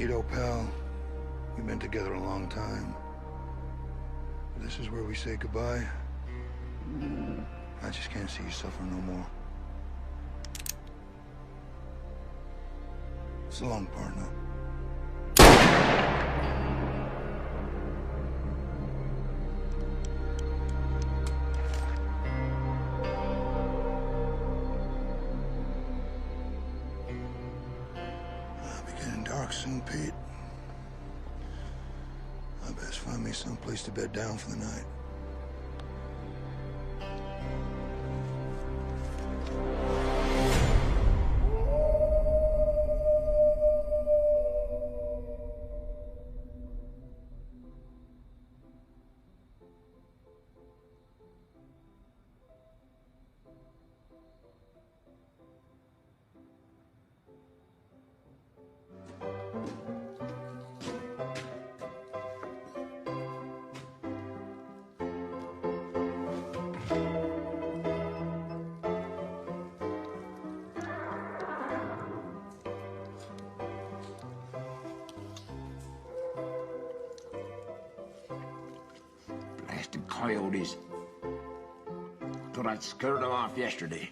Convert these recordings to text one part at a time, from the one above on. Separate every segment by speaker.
Speaker 1: Ito, pal, we've been together a long time. This is where we say goodbye. I just can't see you suffer no more. So long, partner. I'll be getting dark soon, Pete. I best find me some place to bed down for the night.
Speaker 2: Blasted coyotes. Thought I'd scared them off yesterday.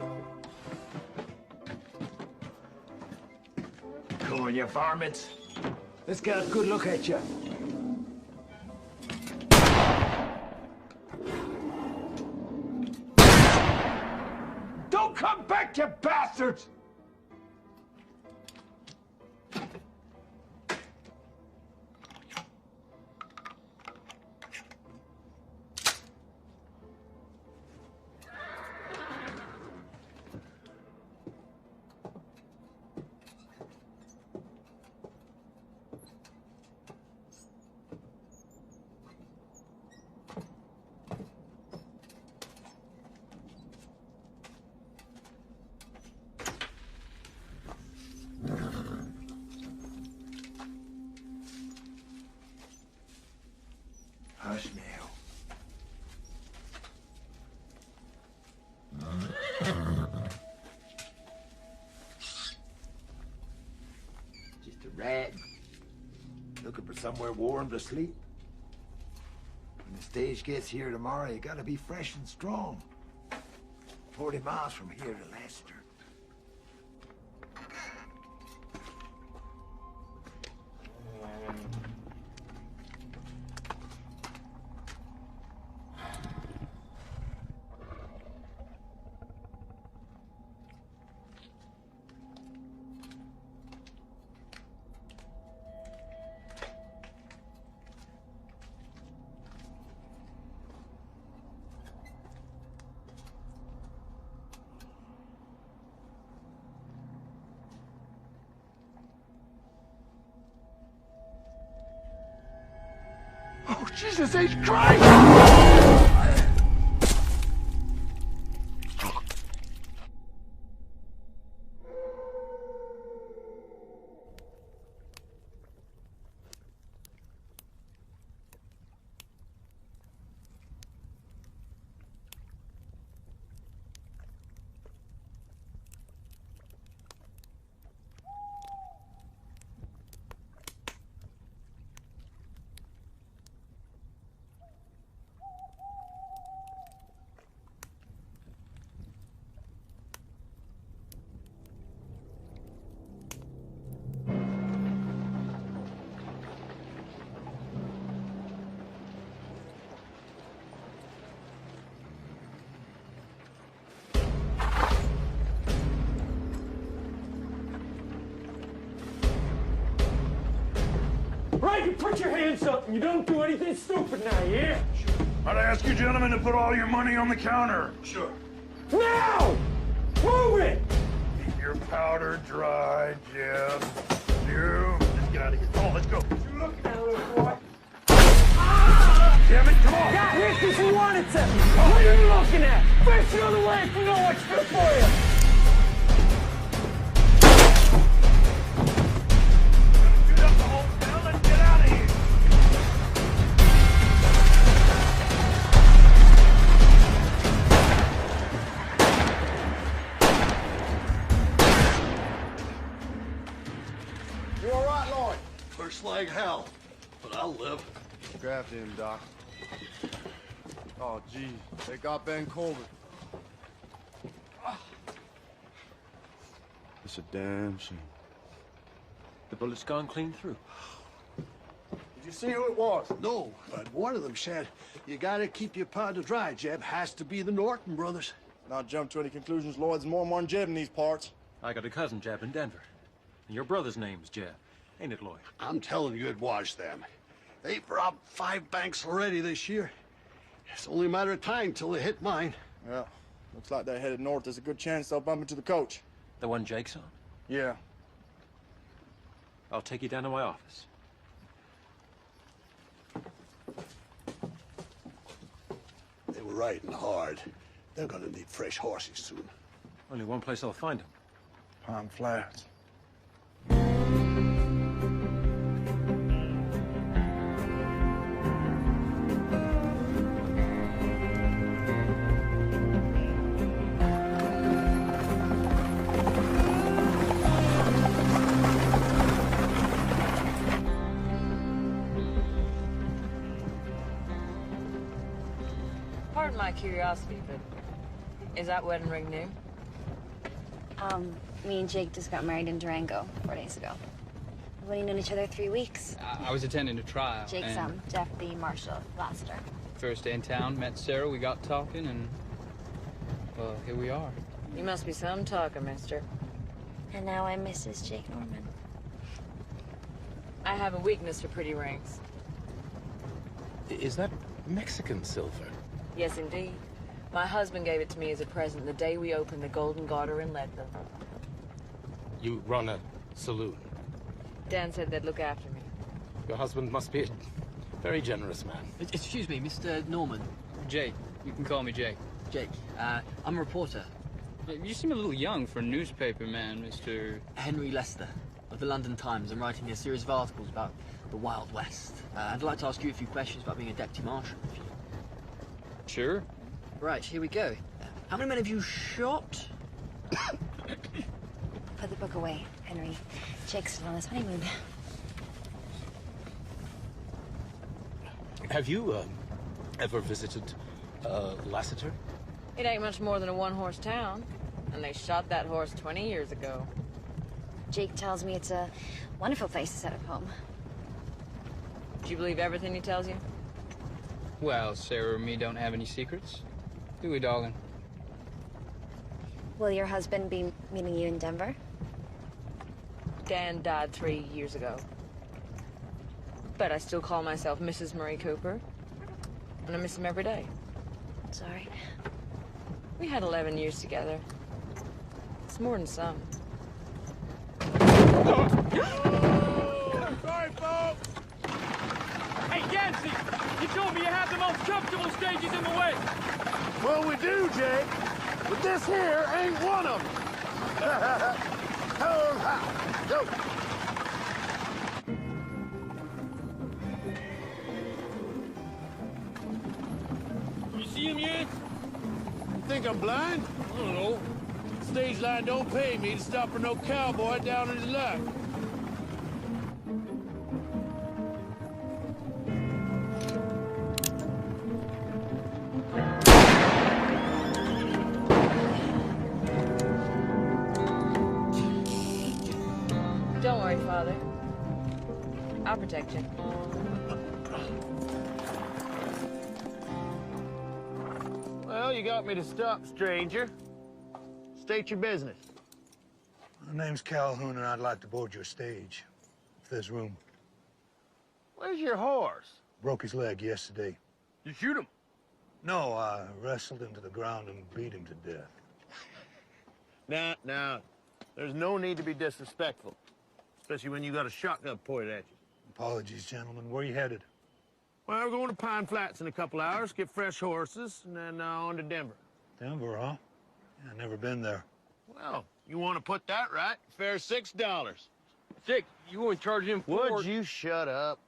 Speaker 2: Come on, you varmints. Let's get a good look at you. Don't come back, you bastards! Hush now. Just a rat. Looking for somewhere warm to sleep. When the stage gets here tomorrow, you gotta be fresh and strong. 40 miles from here to Leicester. Oh, Jesus H. Christ!
Speaker 3: Right, you put your hands up and you don't do anything stupid now, yeah?
Speaker 4: Sure. I'd ask you gentlemen to put all your money on the counter.
Speaker 3: Sure. Now! Move it!
Speaker 4: Keep your powder dry, Jim. You. Just get out of here. Come on, let's go.
Speaker 3: You looking at little boy?
Speaker 4: Damn it, come on!
Speaker 3: Got here because you wanted to! What are you looking at? Fish the other way if you know what's good for you!
Speaker 4: Shoot up the whole town, let's get out of here!
Speaker 5: You all right, Lloyd?
Speaker 4: For
Speaker 5: Grabbed him, Doc. Oh, gee, they got Ben Colbert. It's a damn shame.
Speaker 6: The bullet's gone clean through.
Speaker 5: Did you see who it was?
Speaker 7: No, but one of them said, you gotta keep your powder dry, Jeb. Has to be the Norton brothers.
Speaker 5: Not jump to any conclusions. Lloyd's more than Jeb in these parts.
Speaker 6: I got a cousin, Jeb, in Denver. And your brother's name's Jeb. Ain't it, Lloyd?
Speaker 7: I'm telling you, it was them. They've robbed 5 banks already this year. It's only a matter of time till they hit mine.
Speaker 5: Yeah, looks like they're headed north. There's a good chance they'll bump into the coach.
Speaker 6: The one Jake's on?
Speaker 5: Yeah.
Speaker 6: I'll take you down to my office.
Speaker 7: They were riding hard. They're gonna need fresh horses soon.
Speaker 6: Only one place I'll find him.
Speaker 5: Palm Flats.
Speaker 8: Pardon my curiosity, but is that wedding ring new?
Speaker 9: Me and Jake just got married in Durango 4 days ago. We've only known each other 3 weeks.
Speaker 10: I was attending a trial.
Speaker 9: Jake's Jeff, the marshal of Gloucester.
Speaker 10: First day in town, met Sarah, we got talking, and, well, here we are.
Speaker 8: You must be some talker, mister.
Speaker 9: And now I'm Mrs. Jake Norman.
Speaker 8: I have a weakness for pretty rings.
Speaker 11: Is that Mexican silver?
Speaker 8: Yes, indeed. My husband gave it to me as a present the day we opened the Golden Garter in Leadville.
Speaker 11: You run a saloon.
Speaker 8: Dan said they'd look after me.
Speaker 11: Your husband must be a very generous man.
Speaker 12: Excuse me, Mr. Norman.
Speaker 10: Jake. You can call me Jake.
Speaker 12: Jake, I'm a reporter.
Speaker 10: You seem a little young for a newspaper man, Mr.
Speaker 12: Henry Lester of the London Times. I'm writing a series of articles about the Wild West. I'd like to ask you a few questions about being a deputy marshal. If you...
Speaker 10: Sure.
Speaker 12: Right, here we go. How many men have you shot?
Speaker 9: Put the book away, Henry. Jake's still on his honeymoon.
Speaker 11: Have you, ever visited, Lassiter?
Speaker 8: It ain't much more than a one-horse town, and they shot that horse 20 years ago.
Speaker 9: Jake tells me it's a wonderful place to set up home.
Speaker 8: Do you believe everything he tells you?
Speaker 10: Well, Sarah or me don't have any secrets. Do we, darling?
Speaker 9: Will your husband be meeting you in Denver?
Speaker 8: Dan died 3 years ago. But I still call myself Mrs. Murray Cooper, and I miss him every day.
Speaker 9: Sorry.
Speaker 8: We had 11 years together. It's more than some.
Speaker 3: Sorry, folks! Hey, Yancey! You told me you had the most comfortable stages in the West!
Speaker 4: Well, we do, Jake. But this here ain't one of them. Go.
Speaker 3: You see him yet?
Speaker 4: You think I'm blind?
Speaker 3: I don't know.
Speaker 4: Stage line don't pay me to stop for no cowboy down in his luck.
Speaker 8: Don't worry, Father. I'll protect you.
Speaker 4: Well, you got me to stop, stranger. State your business.
Speaker 1: My name's Calhoun, and I'd like to board your stage, if there's room.
Speaker 4: Where's your horse?
Speaker 1: Broke his leg yesterday.
Speaker 4: You shoot him?
Speaker 1: No, I wrestled him to the ground and beat him to death.
Speaker 4: Now, there's no need to be disrespectful, especially when you got a shotgun pointed at you.
Speaker 1: Apologies, gentlemen. Where you headed?
Speaker 4: Well, we're going to Pine Flats in a couple hours, get fresh horses, and then on to Denver.
Speaker 1: Denver, huh? Yeah, never been there.
Speaker 4: Well, you want to put that right? Fair $6.
Speaker 3: Dick, you won't charge him for...
Speaker 4: Would you shut up?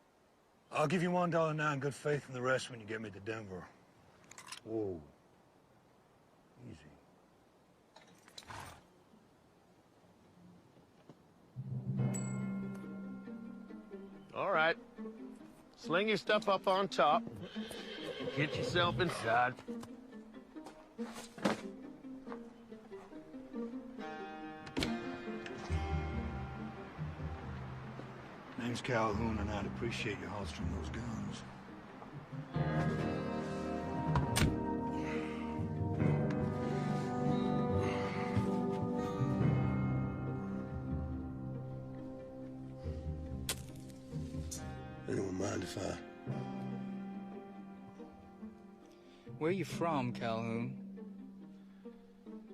Speaker 1: I'll give you $1 now in good faith and the rest when you get me to Denver. Whoa. Easy.
Speaker 4: All right.
Speaker 11: Sling your stuff up on top. Get yourself inside.
Speaker 1: Name's Calhoun, and I'd appreciate you holstering those guns.
Speaker 7: Anyone mind if I...
Speaker 10: Where are you from, Calhoun?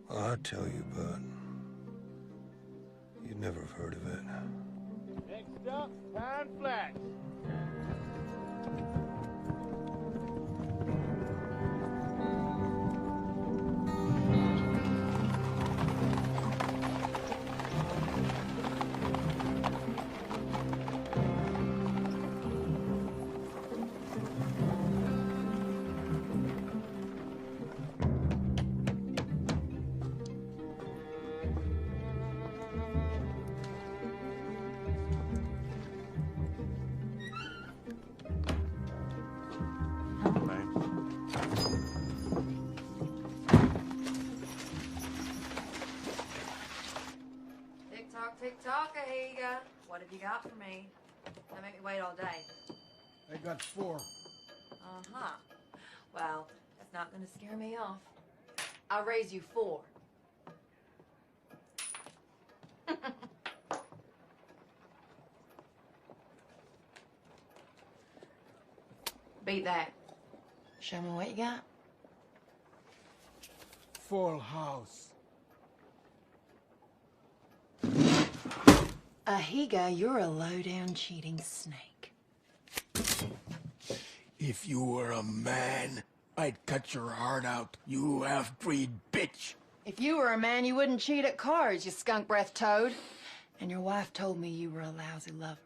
Speaker 1: Well, I'd tell you, but you'd never have heard of it.
Speaker 11: Next up, Pine Flats.
Speaker 8: Tick-tock, Ahiga. What have you got for me? Don't make me wait all day.
Speaker 2: I got 4.
Speaker 8: Uh-huh. Well, that's not gonna scare me off. I'll raise you 4. Beat that. Show me what you got.
Speaker 2: Full house.
Speaker 8: Ahiga, you're a low-down cheating snake.
Speaker 2: If you were a man, I'd cut your heart out, you half-breed bitch.
Speaker 8: If you were a man, you wouldn't cheat at cards, you skunk-breath toad. And your wife told me you were a lousy lover.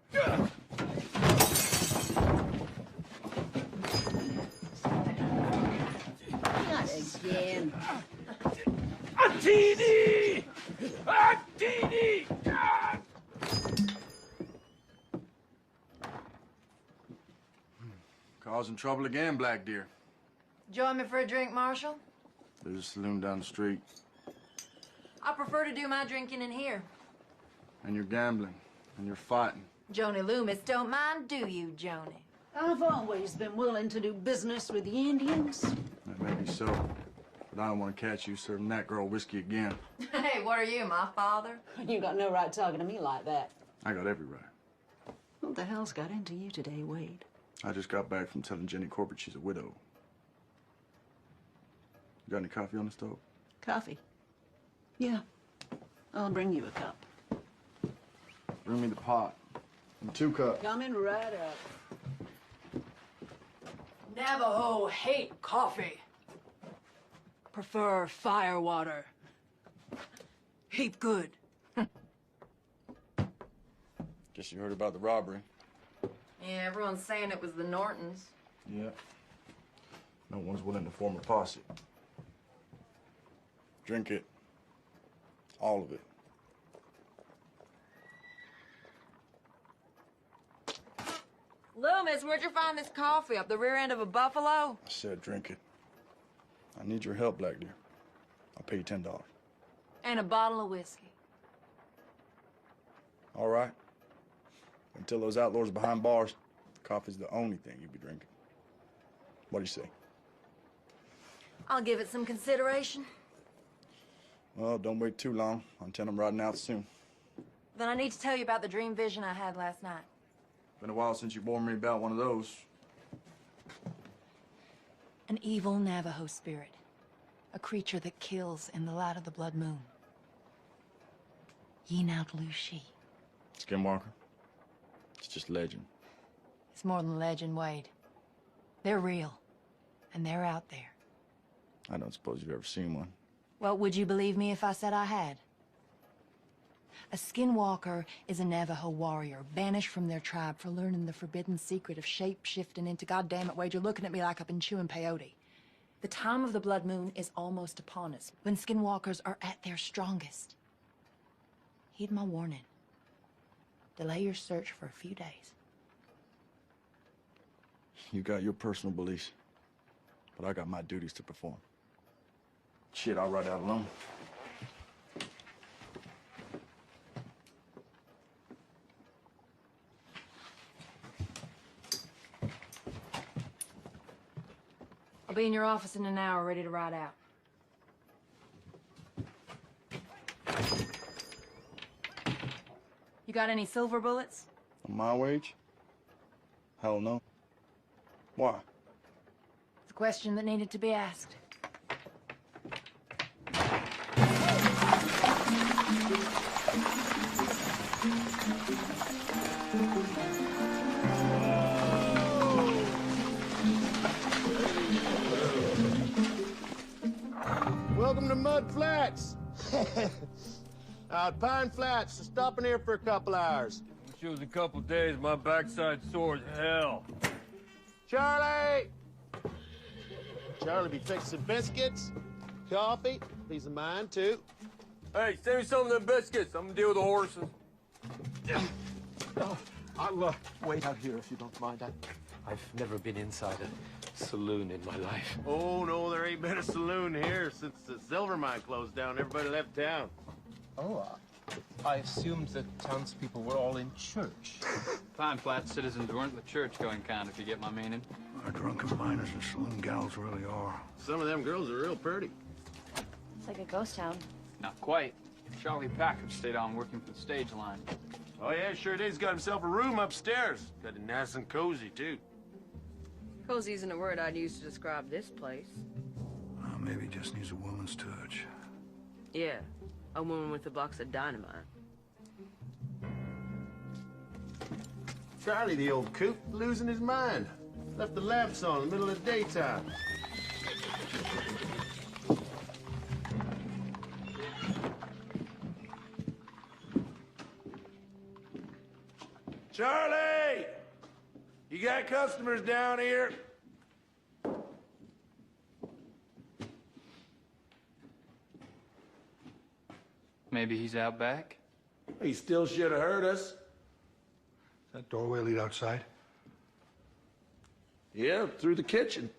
Speaker 13: Not again.
Speaker 3: A teeny! A teeny!
Speaker 5: Causing trouble again, Black Deer.
Speaker 8: Join me for a drink, Marshal?
Speaker 5: There's a saloon down the street.
Speaker 8: I prefer to do my drinking in here.
Speaker 5: And you're gambling. And you're fighting.
Speaker 8: Joni Loomis don't mind, do you, Joni?
Speaker 13: I've always been willing to do business with the Indians.
Speaker 5: That may be so. But I don't want to catch you serving that girl whiskey again.
Speaker 8: Hey, what are you, my father?
Speaker 13: You got no right talking to me like that.
Speaker 5: I got every right.
Speaker 13: What the hell's got into you today, Wade?
Speaker 5: I just got back from telling Jenny Corbett she's a widow. You got any coffee on the stove?
Speaker 13: Coffee? Yeah. I'll bring you a cup.
Speaker 5: Bring me the pot. And 2 cups.
Speaker 13: Coming right up.
Speaker 8: Navajo hate coffee. Prefer fire water. Heap good.
Speaker 5: Guess you heard about the robbery.
Speaker 8: Yeah, everyone's saying it was the Nortons.
Speaker 5: Yeah. No one's willing to form a posse. Drink it. All of it.
Speaker 8: Loomis, where'd you find this coffee? Up the rear end of a buffalo?
Speaker 5: I said drink it. I need your help, Black Deer. I'll pay you $10.
Speaker 8: And a bottle of whiskey.
Speaker 5: All right. Until those outlaws are behind bars, coffee's the only thing you'll be drinking. What do you say?
Speaker 8: I'll give it some consideration.
Speaker 5: Well, don't wait too long. I'll tell them riding out soon.
Speaker 8: Then I need to tell you about the dream vision I had last night.
Speaker 5: Been a while since you warned me about one of those.
Speaker 8: An evil Navajo spirit. A creature that kills in the light of the blood moon. Yinatlushi.
Speaker 5: Skinwalker? It's just legend.
Speaker 8: It's more than legend, Wade. They're real. And they're out there.
Speaker 5: I don't suppose you've ever seen one.
Speaker 8: Well, would you believe me if I said I had? A skinwalker is a Navajo warrior, banished from their tribe for learning the forbidden secret of shape-shifting into... God damn it, Wade, you're looking at me like I've been chewing peyote. The time of the blood moon is almost upon us, when skinwalkers are at their strongest. Heed my warning. Delay your search for a few days.
Speaker 5: You got your personal beliefs, but I got my duties to perform. Shit, I'll ride out alone.
Speaker 8: I'll be in your office in an hour, ready to ride out. You got any silver bullets?
Speaker 5: On my wage? Hell no. Why?
Speaker 8: It's a question that needed to be asked.
Speaker 14: Welcome to Mud Flats. Pine Flats. Stopping here for a couple hours.
Speaker 3: Wish it was a couple days. My backside sore as hell.
Speaker 14: Charlie! Charlie be fixing biscuits, coffee, peace of mind, too.
Speaker 3: Hey, send me some of them biscuits. I'm gonna deal with the horses.
Speaker 11: I'll wait out here if you don't mind. I've never been inside a saloon in my life.
Speaker 14: Oh, no, there ain't been a saloon here since the silver mine closed down. Everybody left town.
Speaker 11: Oh, I assumed that townspeople were all in church.
Speaker 10: Pine Flat citizens weren't the church-going kind, if you get my meaning.
Speaker 1: Our drunken miners and saloon gals really are.
Speaker 14: Some of them girls are real pretty.
Speaker 9: It's like a ghost town.
Speaker 10: Not quite. Charlie Packard stayed on working for the stage line.
Speaker 14: Oh, yeah, sure did. He's got himself a room upstairs. Got it nice and cozy, too.
Speaker 15: Cozy isn't a word I'd use to describe this place.
Speaker 1: Maybe just needs a woman's touch.
Speaker 15: Yeah, a woman with a box of dynamite.
Speaker 14: Charlie, the old coot, losing his mind. Left the lamps on in the middle of the daytime.
Speaker 3: Charlie! You got customers down here?
Speaker 10: Maybe he's out back?
Speaker 3: He still should have heard us.
Speaker 1: Does that doorway lead outside?
Speaker 3: Yeah, through the kitchen.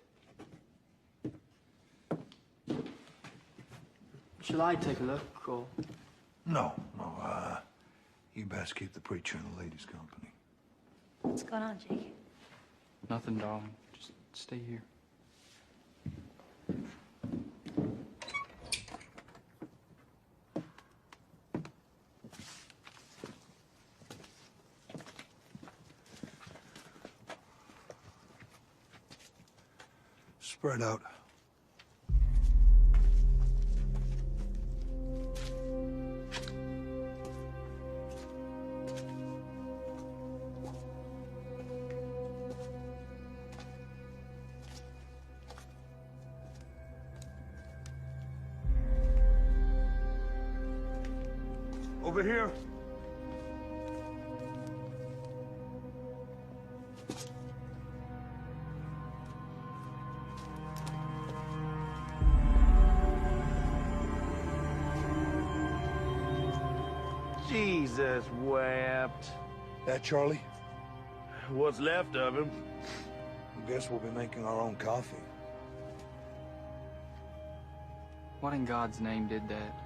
Speaker 12: Shall I take a look, or...?
Speaker 1: No. You best keep the preacher in the ladies' company.
Speaker 9: What's going on, Jake?
Speaker 10: Nothing, darling. Just stay here.
Speaker 1: Spread out. Over here.
Speaker 14: Jesus wept.
Speaker 1: That Charlie?
Speaker 14: What's left of him?
Speaker 1: I guess we'll be making our own coffee.
Speaker 10: What in God's name did that?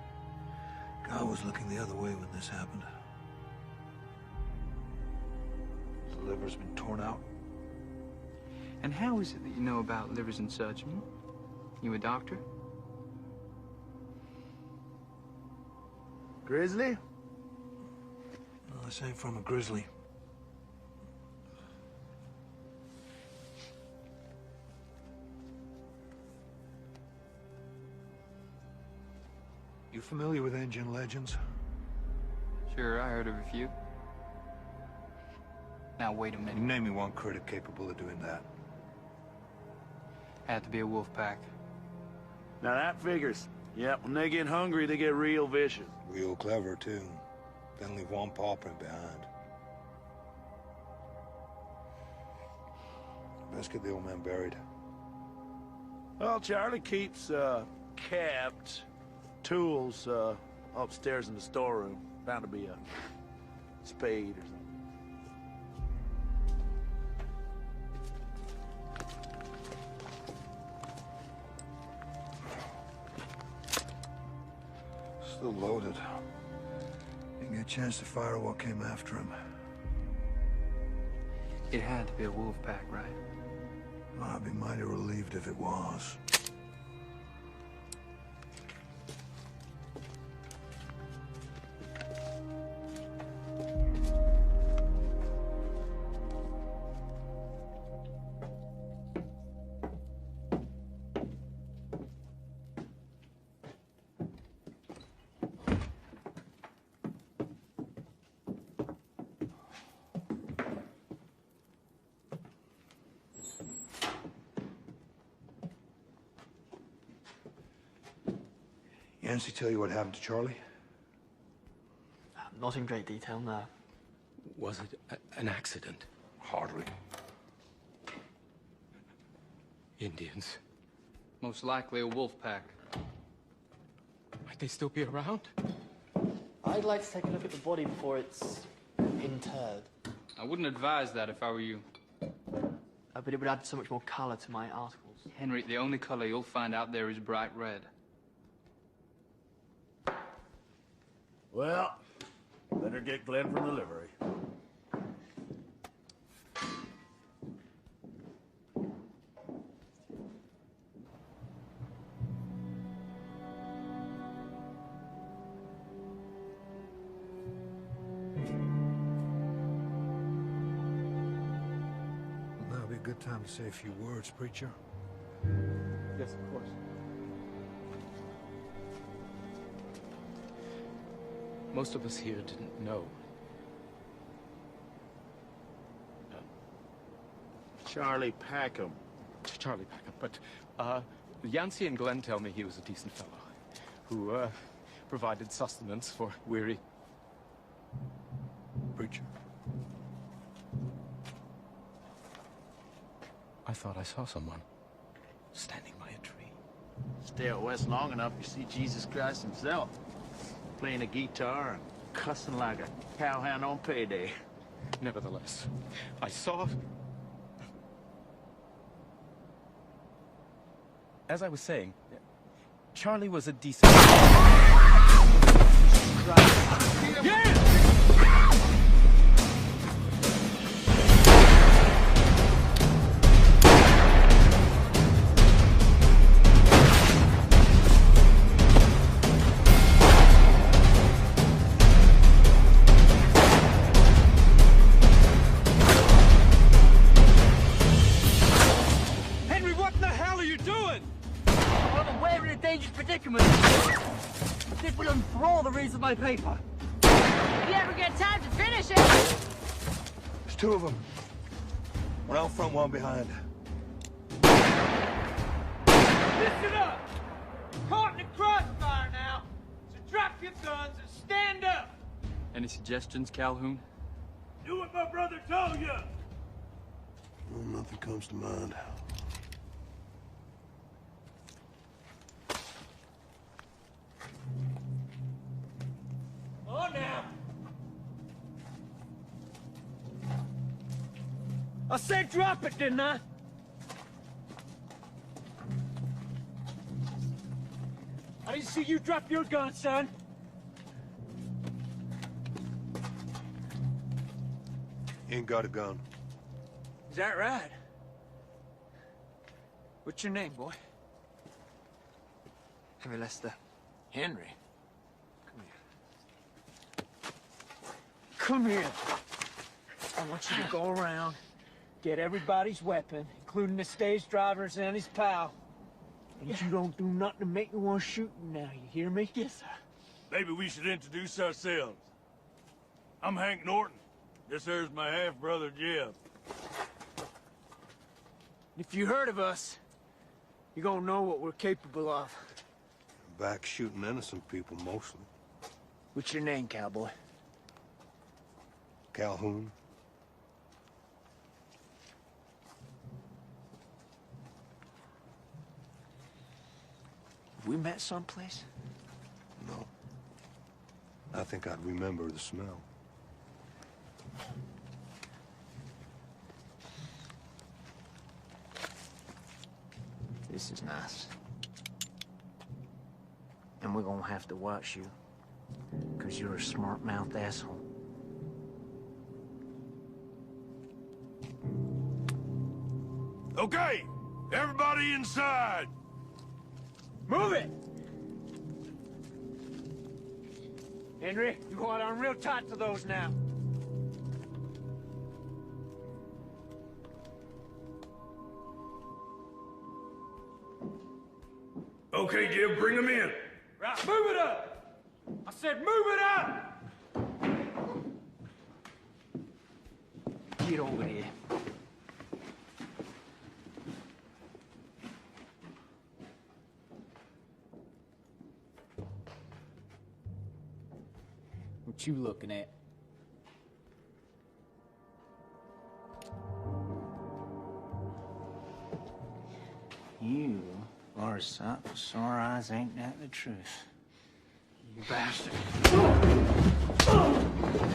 Speaker 1: God was looking the other way when this happened. The liver's been torn out.
Speaker 10: And how is it that you know about livers and such? Hmm? You a doctor?
Speaker 14: Grizzly?
Speaker 1: Well, this ain't from a grizzly. You familiar with Indian legends?
Speaker 10: Sure, I heard of a few. Now, wait a minute.
Speaker 1: You name me one critic capable of doing that.
Speaker 10: Had to be a wolf pack.
Speaker 14: Now that figures. Yep, when they get hungry, they get real vicious.
Speaker 1: Real clever, too. Then leave one paw print behind. Best get the old man buried.
Speaker 14: Well, Charlie keeps, kept tools, upstairs in the storeroom. Bound to be a spade or something.
Speaker 1: Still loaded. Didn't get a chance to fire what came after him.
Speaker 10: It had to be a wolf pack, right?
Speaker 1: I'd be mighty relieved if it was. Yancy tell you what happened to Charlie?
Speaker 12: Not in great detail, no.
Speaker 11: Was it an accident?
Speaker 1: Hardly.
Speaker 11: Indians.
Speaker 10: Most likely a wolf pack.
Speaker 11: Might they still be around?
Speaker 12: I'd like to take a look at the body before it's interred.
Speaker 10: I wouldn't advise that if I were you.
Speaker 12: But it would add so much more colour to my articles.
Speaker 10: Henry, the only color you'll find out there is bright red.
Speaker 14: Well, better get Glenn from the livery.
Speaker 1: Now would be a good time to say a few words, preacher.
Speaker 11: Yes, of course. Most of us here didn't know.
Speaker 14: Charlie Packham.
Speaker 11: Charlie Packham, but Yancy and Glenn tell me he was a decent fellow who provided sustenance for weary.
Speaker 1: Preacher.
Speaker 11: I thought I saw someone standing by a tree.
Speaker 14: Stay out west long enough, you see Jesus Christ himself. Playing a guitar and cussing like a cowhand on payday.
Speaker 11: Nevertheless, I saw... As I was saying, Charlie was a decent... Yeah!
Speaker 12: This will enthrall the reads of my paper.
Speaker 15: If you ever get time to finish it.
Speaker 1: There's two of them. One out front, one behind.
Speaker 3: Listen up! Caught in the crossfire now, so drop your guns and stand up!
Speaker 10: Any suggestions, Calhoun?
Speaker 3: Do what my brother told you!
Speaker 1: Well, nothing comes to mind.
Speaker 3: On now! I said drop it, didn't I? I didn't see you drop your gun, son.
Speaker 1: Ain't got a gun.
Speaker 3: Is that right? What's your name, boy?
Speaker 12: Henry Lester.
Speaker 3: Henry? Come here. I want you to go around, get everybody's weapon, including the stage driver's and his pal. And you don't do nothing to make me want to shoot you now, you hear me? Yes, sir.
Speaker 4: Maybe we should introduce ourselves. I'm Hank Norton. This here's my half-brother, Jeff.
Speaker 3: If you heard of us, you're gonna know what we're capable of.
Speaker 1: Back shooting innocent people, mostly.
Speaker 3: What's your name, cowboy?
Speaker 1: Calhoun.
Speaker 3: Have we met someplace?
Speaker 1: No. I think I'd remember the smell.
Speaker 3: This is nice. And we're gonna have to watch you because you're a smart-mouthed asshole.
Speaker 4: Okay, everybody inside.
Speaker 3: Move it! Henry, you hold on real tight to those now.
Speaker 4: Okay, Jim, bring them in.
Speaker 3: Right, move it up! I said move it up! Get over here. What you looking at? You are a sight for sore eyes, ain't that the truth? You bastard.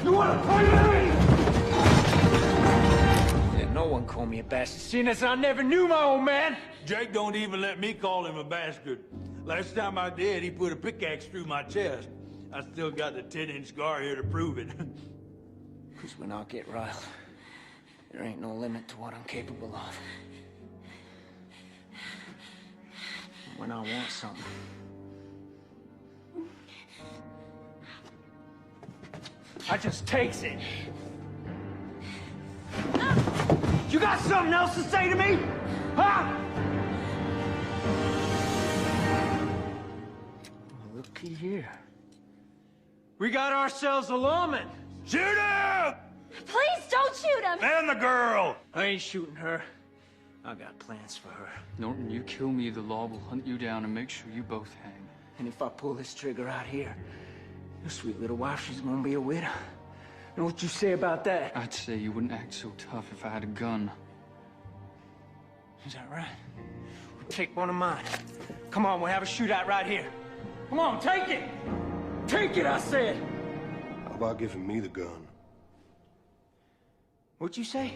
Speaker 3: You wanna play with me? Yeah, no one call me a bastard, seeing as I never knew my old man.
Speaker 4: Jake don't even let me call him a bastard. Last time I did, he put a pickaxe through my chest. I still got the 10-inch scar here to prove it.
Speaker 3: Because when I get riled, there ain't no limit to what I'm capable of. When I want something, I just takes it. You got something else to say to me? Huh? Looky here. We got ourselves a lawman.
Speaker 4: Shoot him!
Speaker 9: Please don't shoot him!
Speaker 4: And the girl!
Speaker 3: I ain't shooting her. I got plans for her.
Speaker 10: Norton, you kill me, the law will hunt you down and make sure you both hang.
Speaker 3: And if I pull this trigger out here, your sweet little wife, she's gonna be a widow. Know what you say about that?
Speaker 10: I'd say you wouldn't act so tough if I had a gun.
Speaker 3: Is that right? Well, take one of mine. Come on, we'll have a shootout right here. Come on, take it! Take it, I said!
Speaker 1: How about giving me the gun?
Speaker 3: What'd you say?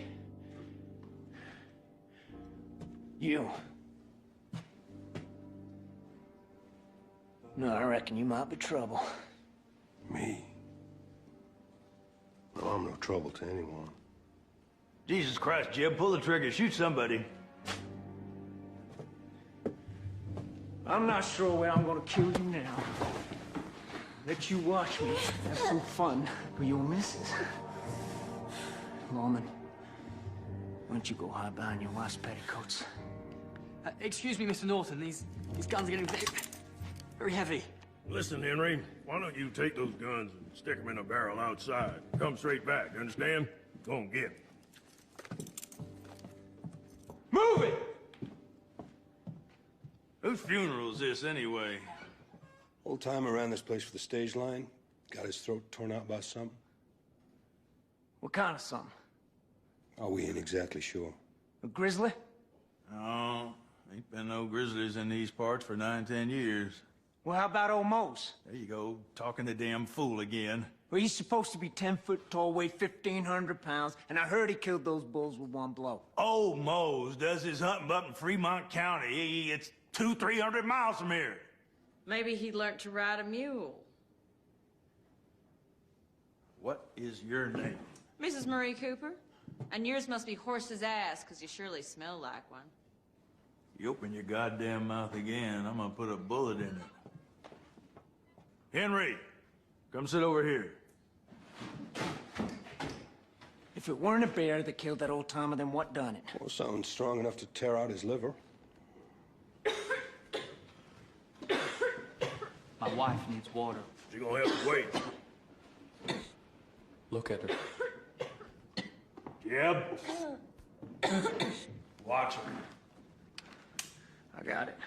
Speaker 3: You. No, I reckon you might be trouble.
Speaker 1: Me? No, I'm no trouble to anyone.
Speaker 4: Jesus Christ, Jim, pull the trigger, shoot somebody.
Speaker 3: I'm not sure where I'm gonna kill you now. Let you watch me have some fun with your missus. Lawman, why don't you go hide behind your wife's petticoats?
Speaker 12: Excuse me, Mr. Norton. These guns are getting very heavy.
Speaker 4: Listen, Henry, why don't you take those guns and stick them in a barrel outside? Come straight back, you understand? Go on, get.
Speaker 3: Move it!
Speaker 4: Whose funeral is this, anyway?
Speaker 1: Old timer ran this place for the stage line. Got his throat torn out by something.
Speaker 3: What kind of something?
Speaker 1: Oh, we ain't exactly sure.
Speaker 3: A grizzly?
Speaker 4: No, ain't been no grizzlies in these parts for 9-10 years.
Speaker 3: Well, how about old Mose?
Speaker 4: There you go, talking the damn fool again.
Speaker 3: Well, he's supposed to be 10 foot tall, weigh 1,500 pounds, and I heard he killed those bulls with one blow.
Speaker 4: Old Mose does his hunting up in Fremont County. It's 200-300 miles from here.
Speaker 15: Maybe he learned to ride a mule.
Speaker 4: What is your name?
Speaker 15: Mrs. Marie Cooper? And yours must be horse's ass, because you surely smell like one.
Speaker 4: You open your goddamn mouth again, I'm gonna put a bullet in it. Henry, come sit over here.
Speaker 3: If it weren't a bear that killed that old timer, then what done it?
Speaker 1: Well, something strong enough to tear out his liver.
Speaker 10: My wife needs water.
Speaker 4: You're gonna have to wait.
Speaker 10: Look at her.
Speaker 4: Jeb. Watch her.
Speaker 3: I got it.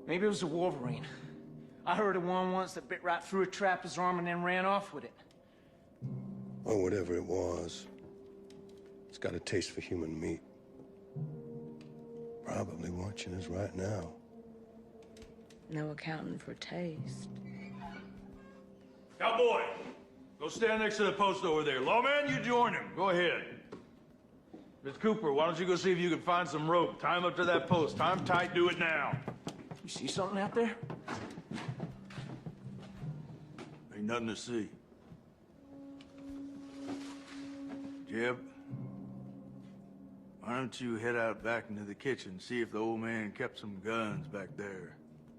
Speaker 3: Maybe it was a Wolverine. I heard of one once that bit right through a trapper's arm and then ran off with it.
Speaker 1: Or whatever it was. It's got a taste for human meat. Probably watching us right now.
Speaker 15: No accounting for taste.
Speaker 4: Cowboy, go stand next to the post over there. Lawman, you join him. Go ahead. Miss Cooper, why don't you go see if you can find some rope? Tie him up to that post. Tie him tight, do it now.
Speaker 3: You see something out there?
Speaker 4: Ain't nothing to see. Jeb, why don't you head out back into the kitchen, see if the old man kept some guns back there.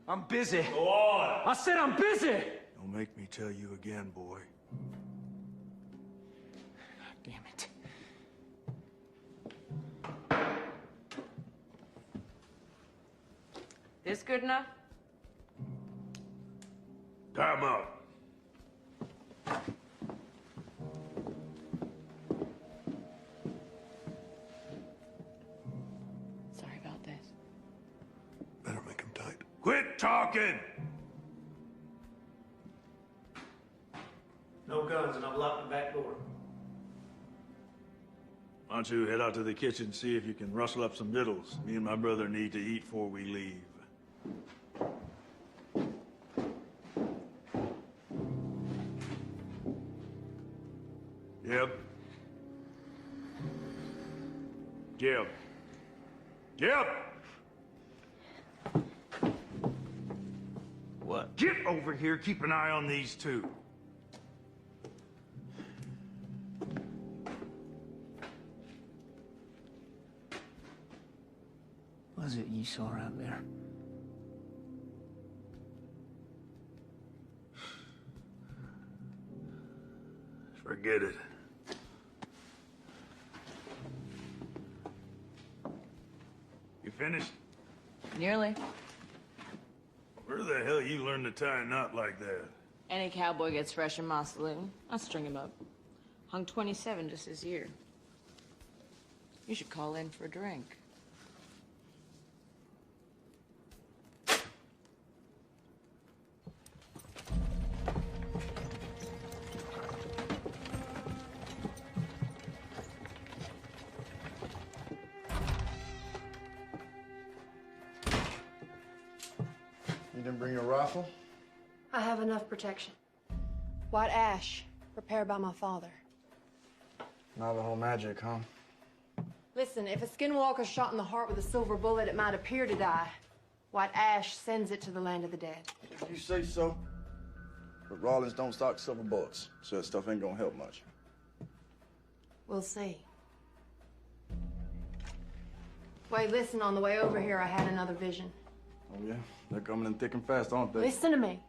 Speaker 3: I'm busy.
Speaker 4: Go on!
Speaker 3: I said I'm busy!
Speaker 4: Don't make me tell you again, boy.
Speaker 3: God damn it.
Speaker 15: This good enough?
Speaker 4: Tie him up.
Speaker 15: Sorry about this.
Speaker 1: Better make him tight.
Speaker 4: Quit talking!
Speaker 3: No guns, and I've locked the back door.
Speaker 4: Why don't you head out to the kitchen, see if you can rustle up some victuals. Me and my brother need to eat before we leave. Jeb. Jeb. Jeb! What? Get over here, keep an eye on these two.
Speaker 3: What is it you saw out there?
Speaker 4: Forget it. You finished?
Speaker 15: Nearly.
Speaker 4: Where the hell you learn to tie a knot like that?
Speaker 15: Any cowboy gets fresh in my saloon. I string him up. Hung 27 just this year. You should call in for a drink.
Speaker 5: You didn't bring your rifle?
Speaker 8: I have enough protection. White ash, prepared by my father.
Speaker 5: Navajo magic, huh?
Speaker 8: Listen, if a skinwalker's shot in the heart with a silver bullet, it might appear to die. White ash sends it to the land of the dead.
Speaker 5: You say so. But Rawlins don't stock silver bullets, so that stuff ain't gonna help much.
Speaker 8: We'll see. Wait, listen, on the way over here, I had another vision.
Speaker 5: Oh, yeah? They're coming in thick and fast, aren't they?
Speaker 8: Listen to me.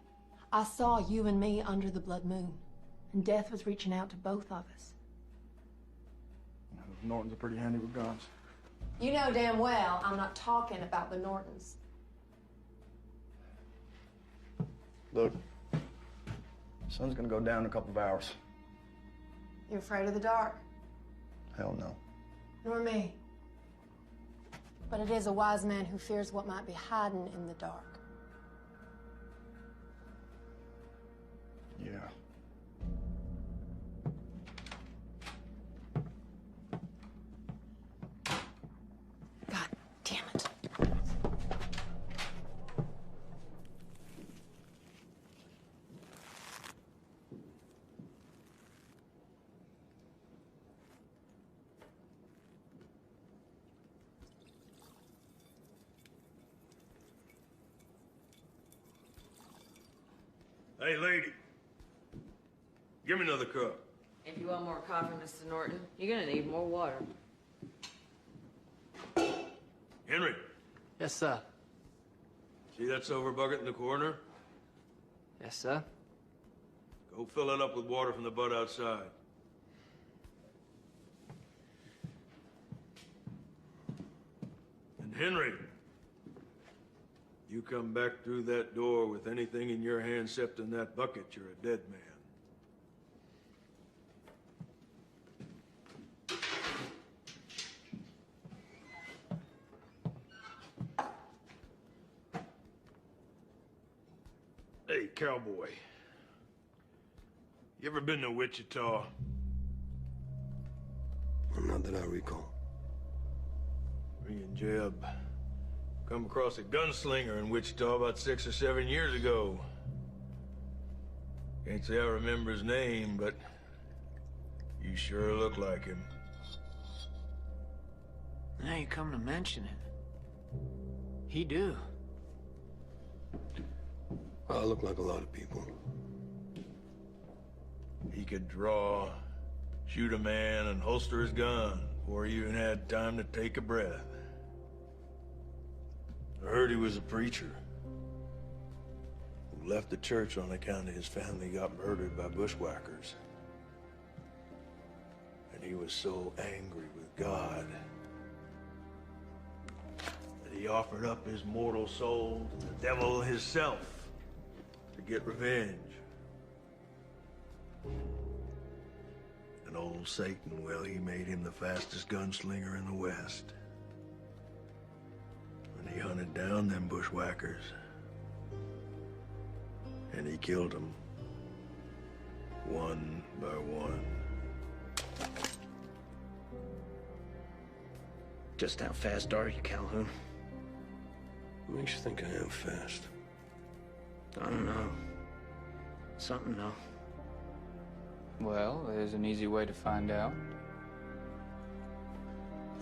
Speaker 8: I saw you and me under the blood moon, and death was reaching out to both of us.
Speaker 5: Norton's are pretty handy with guns.
Speaker 8: You know damn well I'm not talking about the Nortons.
Speaker 5: Look, sun's gonna go down in a couple of hours.
Speaker 8: You afraid of the dark?
Speaker 5: Hell no.
Speaker 8: Nor me. But it is a wise man who fears what might be hiding in the dark.
Speaker 5: Yeah.
Speaker 8: God damn it.
Speaker 4: Hey, lady. Give me another cup.
Speaker 15: If you want more coffee, Mr. Norton, you're gonna need more water.
Speaker 4: Henry.
Speaker 10: Yes, sir.
Speaker 4: See that silver bucket in the corner?
Speaker 10: Yes, sir.
Speaker 4: Go fill it up with water from the butt outside. And Henry, you come back through that door with anything in your hand except in that bucket, you're a dead man. Hey, Hey, cowboy. You ever been to Wichita?
Speaker 1: Well, not that I recall.
Speaker 4: Me and Jeb come across a gunslinger in Wichita about 6 or 7 years ago. Can't say I remember his name, but you sure look like him.
Speaker 3: Now you come to mention it. He do.
Speaker 1: I look like a lot of people.
Speaker 4: He could draw, shoot a man, and holster his gun before he even had time to take a breath. I heard he was a preacher who left the church on account of his family got murdered by bushwhackers. And he was so angry with God that he offered up his mortal soul to the devil himself to get revenge. And old Satan, well, he made him the fastest gunslinger in the West. And he hunted down them bushwhackers. And he killed them, one by one.
Speaker 16: Just how fast are you, Calhoun?
Speaker 1: What makes you think I am fast?
Speaker 16: I don't know. Something, though.
Speaker 10: Well, there's an easy way to find out.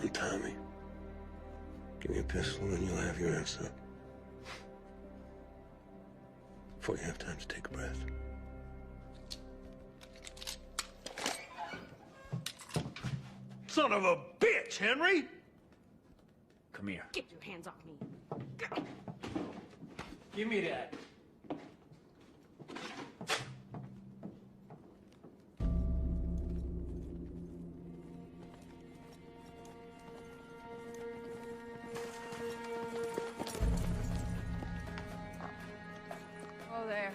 Speaker 1: Untie me. Give me a pistol and you'll have your answer. Before you have time to take a breath.
Speaker 4: Son of a bitch, Henry!
Speaker 3: Come here.
Speaker 15: Get your hands off me.
Speaker 3: Give me that.
Speaker 15: Oh, there.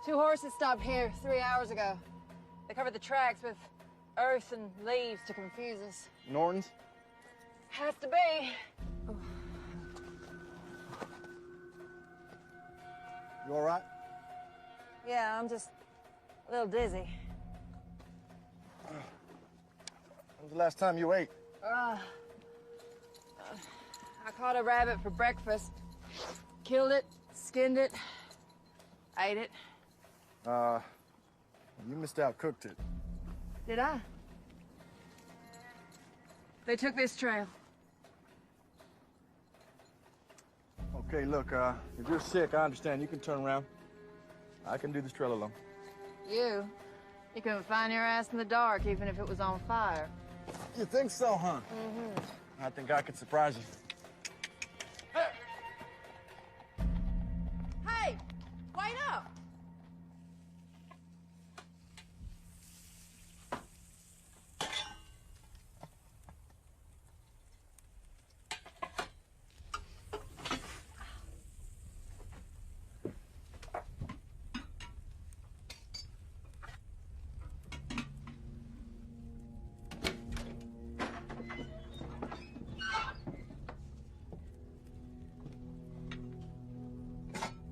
Speaker 17: Two horses stopped here 3 hours ago. They covered the tracks with earth and leaves to confuse us.
Speaker 5: Norton's?
Speaker 17: Has to be.
Speaker 5: You all right?
Speaker 17: Yeah, I'm just a little dizzy.
Speaker 5: When was the last time you ate?
Speaker 17: I caught a rabbit for breakfast. Killed it, skinned it, ate it.
Speaker 5: You missed out, cooked it.
Speaker 17: Did I? They took this trail.
Speaker 5: Okay, look, if you're sick, I understand. You can turn around. I can do this trail alone.
Speaker 17: You couldn't find your ass in the dark, even if it was on fire.
Speaker 5: You think so, huh?
Speaker 17: Mm-hmm.
Speaker 5: I think I could surprise you.
Speaker 17: Hey, wait up!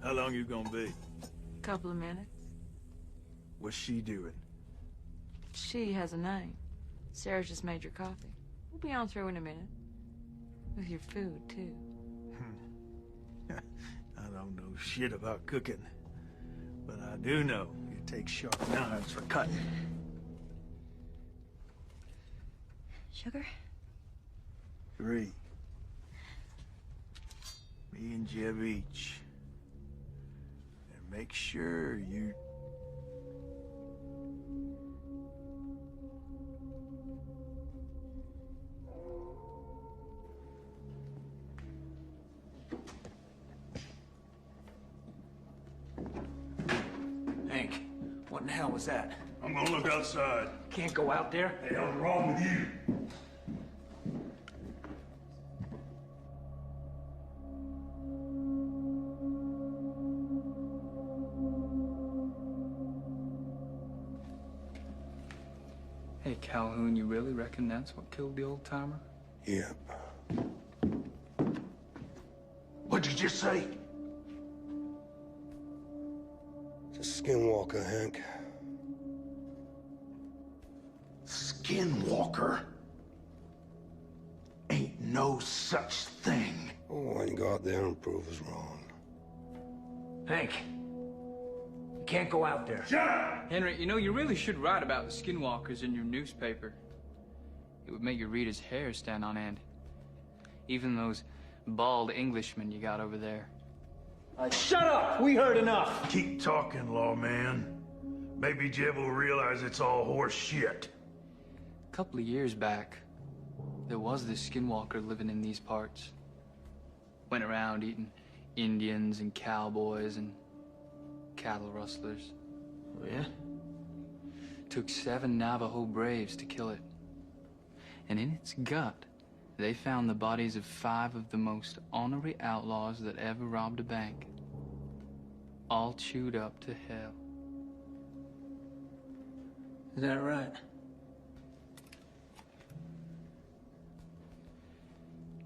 Speaker 4: How long you gonna be?
Speaker 15: Couple of minutes.
Speaker 4: What's she doing?
Speaker 15: She has a name. Sarah just made your coffee. We'll be on through in a minute. With your food, too.
Speaker 4: I don't know shit about cooking, but I do know you take sharp knives for cutting.
Speaker 17: Sugar?
Speaker 4: 3. Me and Jeb each. And make sure you...
Speaker 3: Hank, what in the hell was that?
Speaker 4: I'm gonna look outside.
Speaker 3: Can't go out there?
Speaker 4: The hell's wrong with you?
Speaker 10: Hey, Calhoun, you really reckon that's what killed the old-timer?
Speaker 1: Yeah.
Speaker 14: What'd you just say?
Speaker 1: It's a skinwalker, Hank.
Speaker 14: Skinwalker? Ain't no such thing.
Speaker 1: Oh, I can go out there and prove us wrong.
Speaker 3: Hank, you can't go out there.
Speaker 14: Shut up!
Speaker 10: Henry, you know, you really should write about the skinwalkers in your newspaper. It would make your readers' hair stand on end. Even those bald Englishmen you got over there.
Speaker 3: Shut up! We heard enough!
Speaker 14: Keep talking, lawman. Maybe Jeb will realize it's all horse shit.
Speaker 10: A couple of years back, there was this skinwalker living in these parts. Went around eating Indians and cowboys and cattle rustlers.
Speaker 3: Oh, yeah?
Speaker 10: Took 7 Navajo braves to kill it. And in its gut, they found the bodies of 5 of the most ornery outlaws that ever robbed a bank. All chewed up to hell.
Speaker 3: Is that right?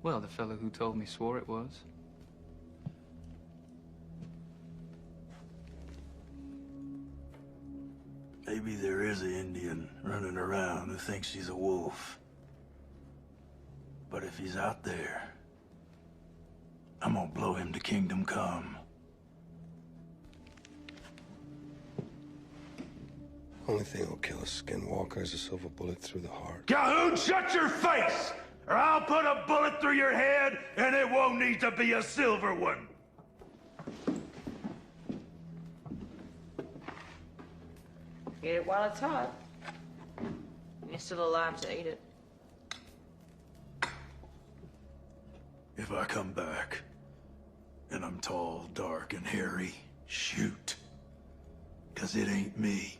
Speaker 10: Well, the fellow who told me swore it was.
Speaker 14: Maybe there is an Indian running around who thinks he's a wolf. But if he's out there, I'm gonna blow him to kingdom come.
Speaker 1: Only thing that'll kill a skinwalker is a silver bullet through the heart.
Speaker 14: Calhoun, shut your face! Or I'll put a bullet through your head, and it won't need to be a silver one.
Speaker 15: Eat it while it's hot. You're still alive to eat it.
Speaker 14: If I come back, and I'm tall, dark, and hairy, shoot. 'Cause it ain't me.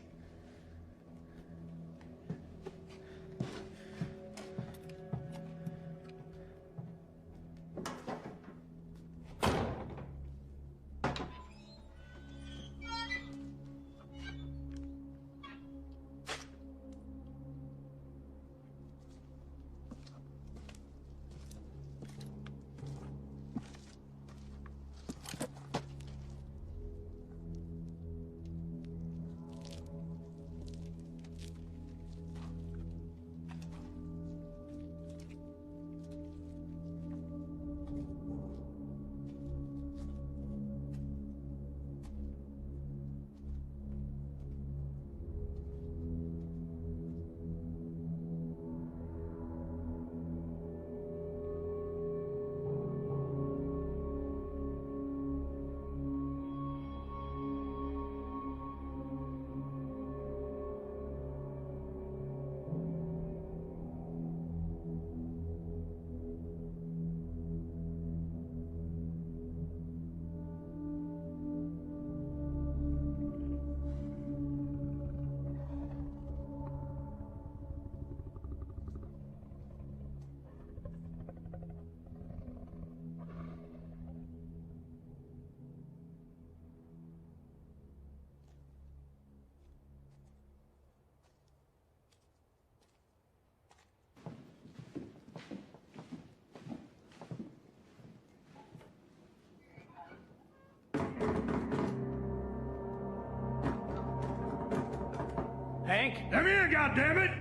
Speaker 3: Hank?
Speaker 14: Let me in, goddammit!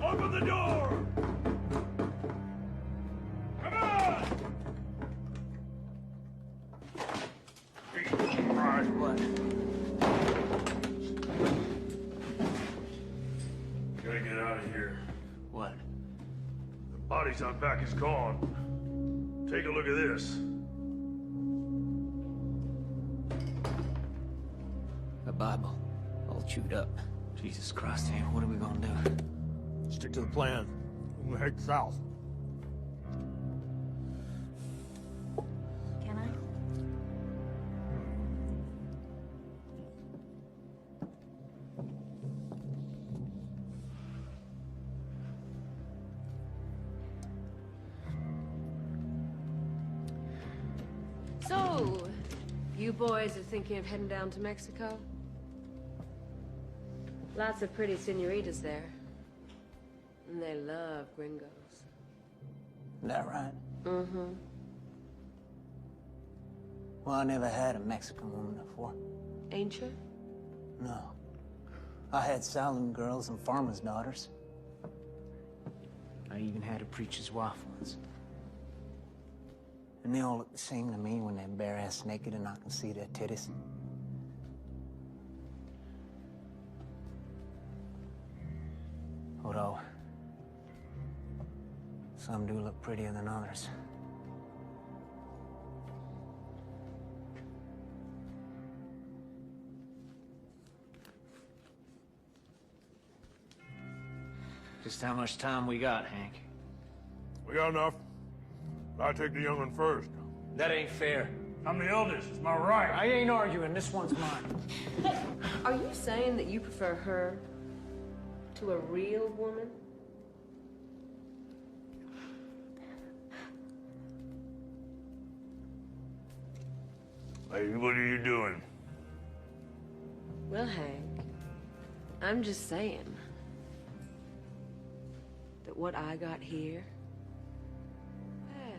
Speaker 14: Open the door! Come on! Jesus Christ,
Speaker 3: what?
Speaker 14: Gotta get out of here.
Speaker 3: What?
Speaker 14: The body's out back is gone. Take a look at this.
Speaker 3: A Bible. All chewed up. Jesus Christ, Hank, what are we gonna do?
Speaker 14: Stick to the plan. We'll head south.
Speaker 9: Can I?
Speaker 18: So, you boys are thinking of heading down to Mexico? Lots of pretty senoritas there. And they love gringos.
Speaker 3: Is that right?
Speaker 18: Mm-hmm.
Speaker 3: Well, I never had a Mexican woman before.
Speaker 18: Ain't you?
Speaker 3: No. I had saloon girls and farmers' daughters. I even had a preacher's wife once. And they all look the same to me when they're bare-ass naked and I can see their titties. Although, some do look prettier than others. Just how much time we got, Hank?
Speaker 4: We got enough. I take the young one first.
Speaker 3: That ain't fair.
Speaker 4: I'm the eldest. It's my right.
Speaker 3: I ain't arguing. This one's mine.
Speaker 18: Are you saying that you prefer her to a real woman?
Speaker 4: Lady, what are you doing?
Speaker 18: Well, Hank, I'm just saying that what I got here, well,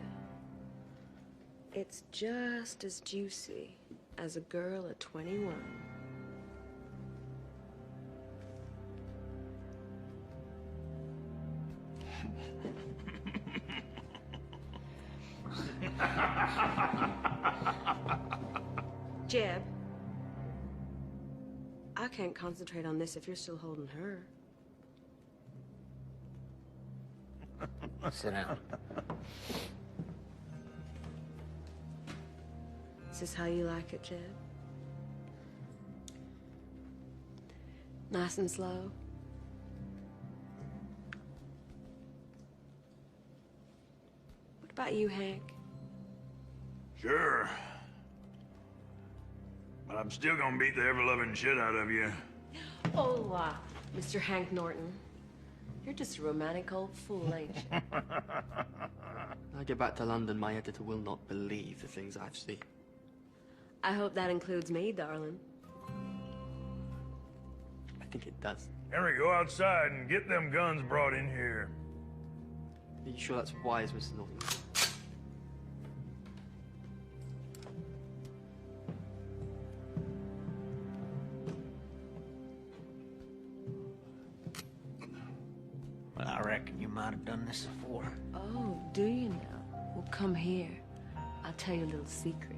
Speaker 18: it's just as juicy as a girl at 21. Jeb, I can't concentrate on this if you're still holding her.
Speaker 3: Sit down.
Speaker 18: Is this how you like it, Jeb? Nice and slow? What about you, Hank?
Speaker 4: Sure. But I'm still gonna beat the ever-loving shit out of you.
Speaker 18: Oh, Mr. Hank Norton. You're just a romantic old fool, ain't you?
Speaker 12: When I get back to London, my editor will not believe the things I've seen.
Speaker 18: I hope that includes me, darling.
Speaker 12: I think it does.
Speaker 4: Henry, go outside and get them guns brought in here.
Speaker 12: Are you sure that's wise, Mr. Norton?
Speaker 3: Well, I reckon you might have done this before.
Speaker 18: Oh, do you now? Well, come here. I'll tell you a little secret.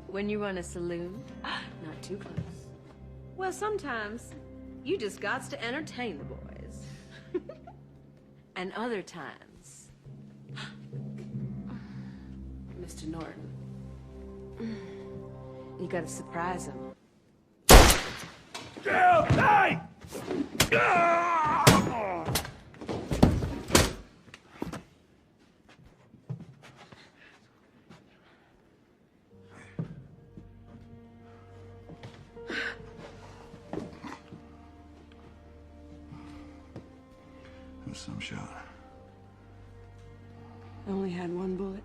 Speaker 18: When you run a saloon, not too close. Well, sometimes you just gots to entertain the boys. And other times, Mr. Norton, you gotta surprise him.
Speaker 4: Hey!
Speaker 1: That's some shot.
Speaker 18: I only had one bullet.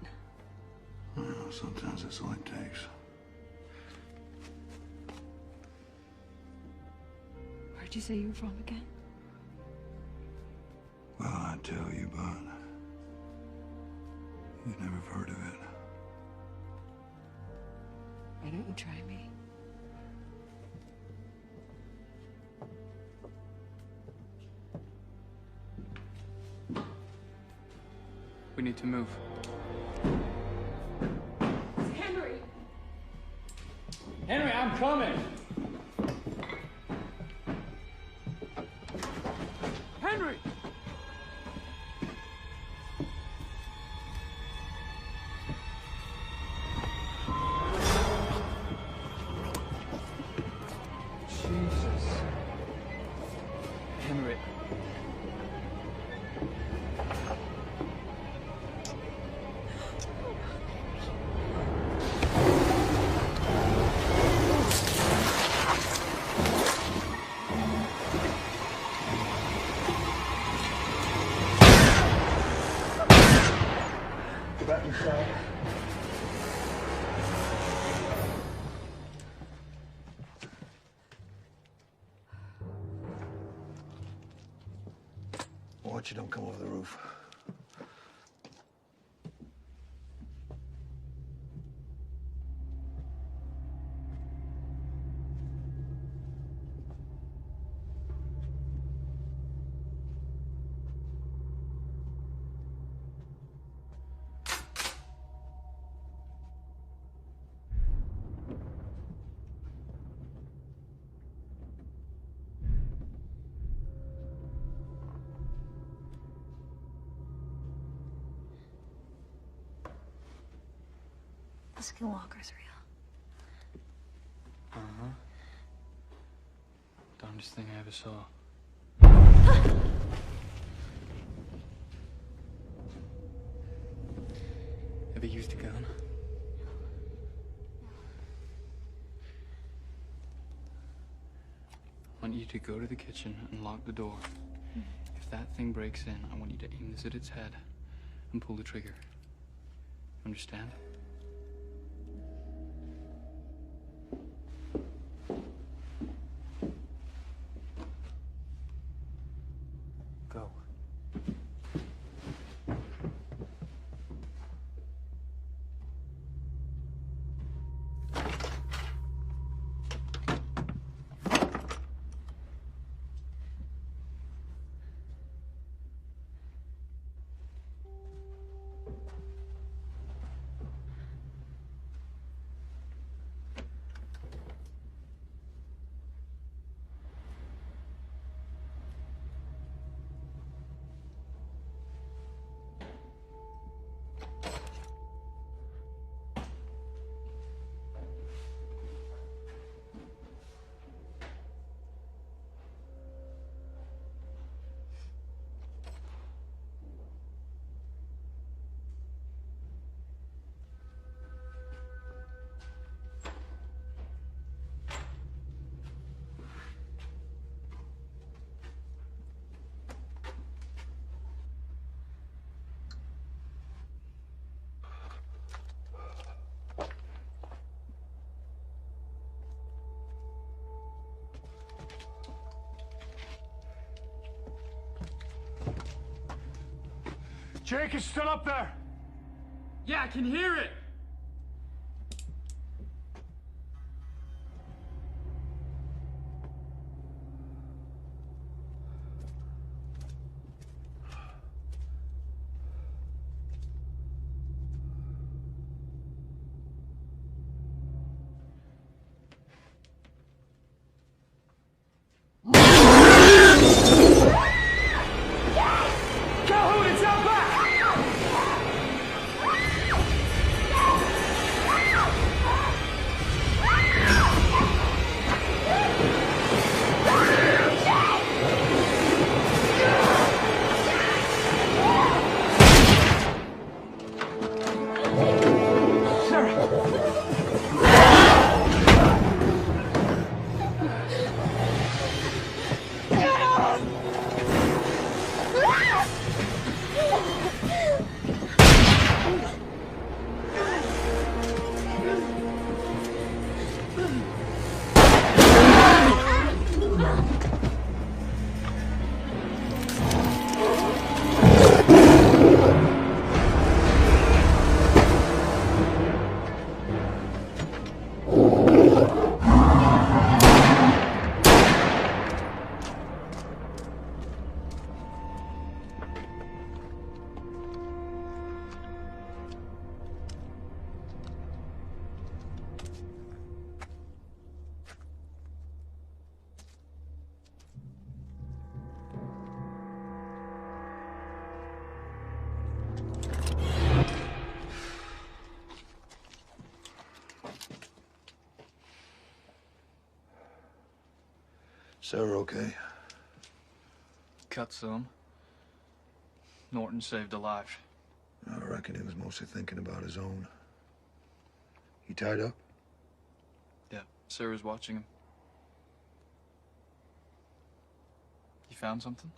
Speaker 1: Well, sometimes that's all it takes.
Speaker 18: Where'd you say you were from again?
Speaker 1: Well, I'd tell you, but you've never heard of it.
Speaker 18: Why don't you try me?
Speaker 10: We need to move.
Speaker 18: Henry!
Speaker 3: Henry, I'm coming!
Speaker 14: Henry!
Speaker 3: Jesus. Henry.
Speaker 1: Bet you don't come over the roof.
Speaker 9: The Skinwalker's real.
Speaker 10: Uh-huh. Darndest thing I ever saw. Ever used a gun? I want you to go to the kitchen and lock the door. If that thing breaks in, I want you to aim this at its head and pull the trigger. Understand? Go.
Speaker 3: Jake is still up there. Yeah, I can hear it. Calhoun, it's out back!
Speaker 1: Sarah okay?
Speaker 10: Cut some. Norton saved a life.
Speaker 1: I reckon he was mostly thinking about his own. He tied up?
Speaker 10: Yeah, Sarah's watching him. You found something?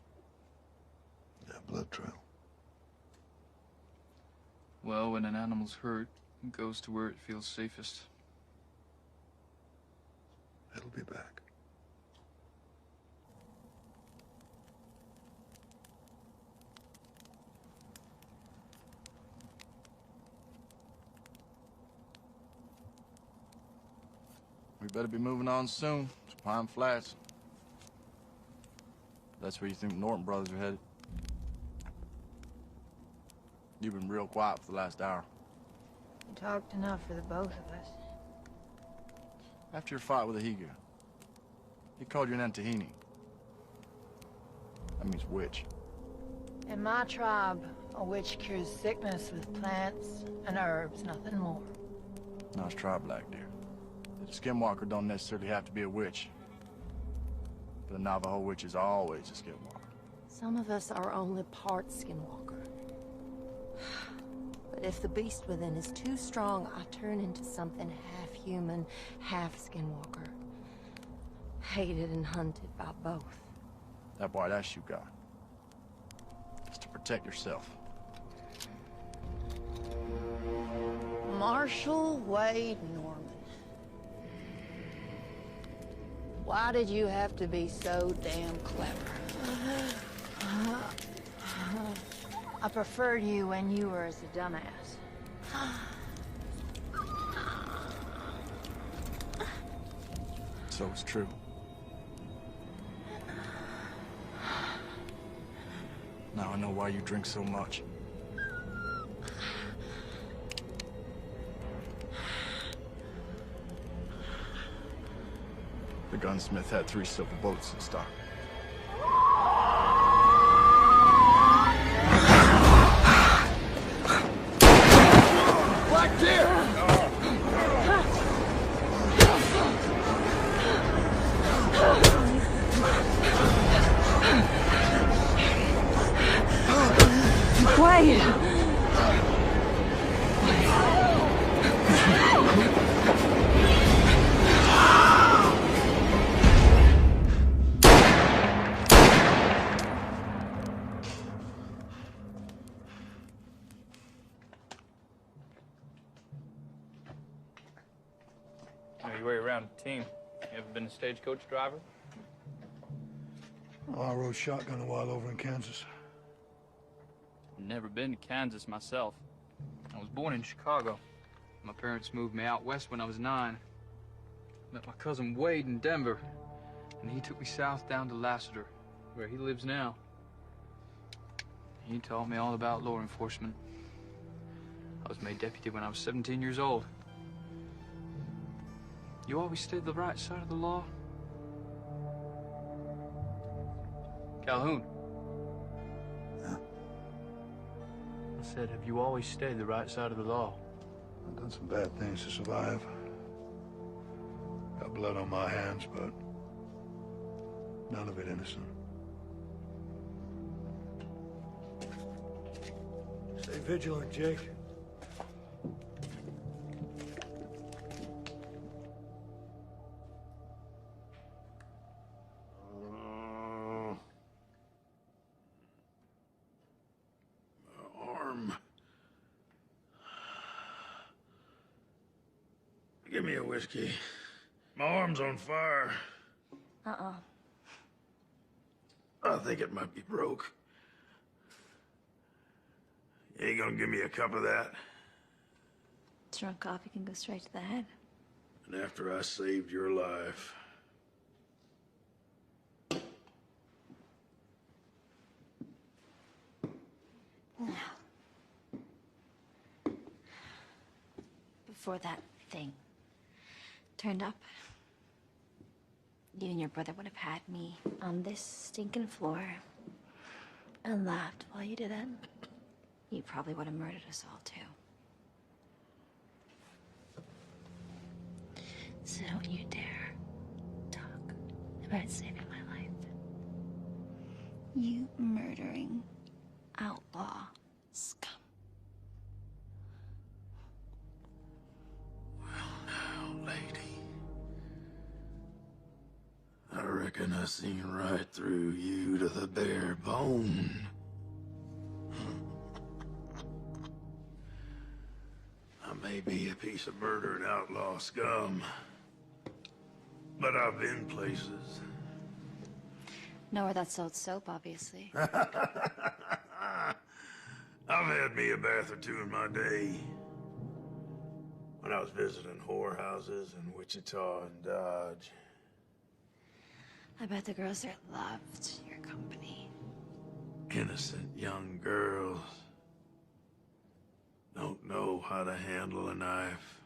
Speaker 1: Yeah, blood trail.
Speaker 10: Well, when an animal's hurt, it goes to where it feels safest.
Speaker 1: It'll be back.
Speaker 5: We better be moving on soon. It's Pine Flats. That's where you think the Norton brothers are headed. You've been real quiet for the last hour.
Speaker 8: You talked enough for the both of us.
Speaker 5: After your fight with the Higa, he called you an Antahini. That means witch.
Speaker 8: In my tribe, a witch cures sickness with plants and herbs, nothing more.
Speaker 5: Nice try, Black Deer. The skinwalker don't necessarily have to be a witch. But a Navajo witch is always a skinwalker.
Speaker 8: Some of us are only part skinwalker. But if the beast within is too strong, I turn into something half human, half skinwalker. Hated and hunted by both.
Speaker 5: That white ash you got. It's to protect yourself.
Speaker 8: Marshall Wade Norman. Why did you have to be so damn clever? I preferred you when you were as a dumbass.
Speaker 5: So it's true. Now I know why you drink so much. The gunsmith had 3 silver bullets in stock.
Speaker 2: Black Deer!
Speaker 17: Wait!
Speaker 10: Know your way around a team. You ever been a stagecoach driver?
Speaker 1: Oh, I rode shotgun a while over in Kansas.
Speaker 10: Never been to Kansas myself. I was born in Chicago. My parents moved me out west when I was 9. Met my cousin Wade in Denver, and he took me south down to Lassiter, where he lives now. He taught me all about law enforcement. I was made deputy when I was 17 years old. You always stayed the right side of the law? Calhoun.
Speaker 1: Yeah.
Speaker 10: I said, have you always stayed the right side of the law?
Speaker 1: I've done some bad things to survive. Got blood on my hands, but none of it innocent.
Speaker 3: Stay vigilant, Jake.
Speaker 7: Arm. Give me a whiskey. My arm's on fire.
Speaker 9: Uh-uh.
Speaker 7: I think it might be broke. You ain't gonna give me a cup of that?
Speaker 9: Drunk coffee can go straight to the head.
Speaker 7: And after I saved your life.
Speaker 9: Before that thing turned up, you and your brother would have had me on this stinking floor and laughed while you did it. You probably would have murdered us all, too. So don't you dare talk about saving my life. You murdering outlaw scum.
Speaker 7: Lady. I reckon I seen right through you to the bare bone. I may be a piece of murdered outlaw scum, but I've been places.
Speaker 9: Nowhere that sold soap, obviously.
Speaker 7: I've had me a bath or two in my day. When
Speaker 14: when I was visiting whorehouses in Wichita and Dodge.
Speaker 9: I bet the girls there loved your company.
Speaker 14: Innocent young girls. Don't know how to handle a knife.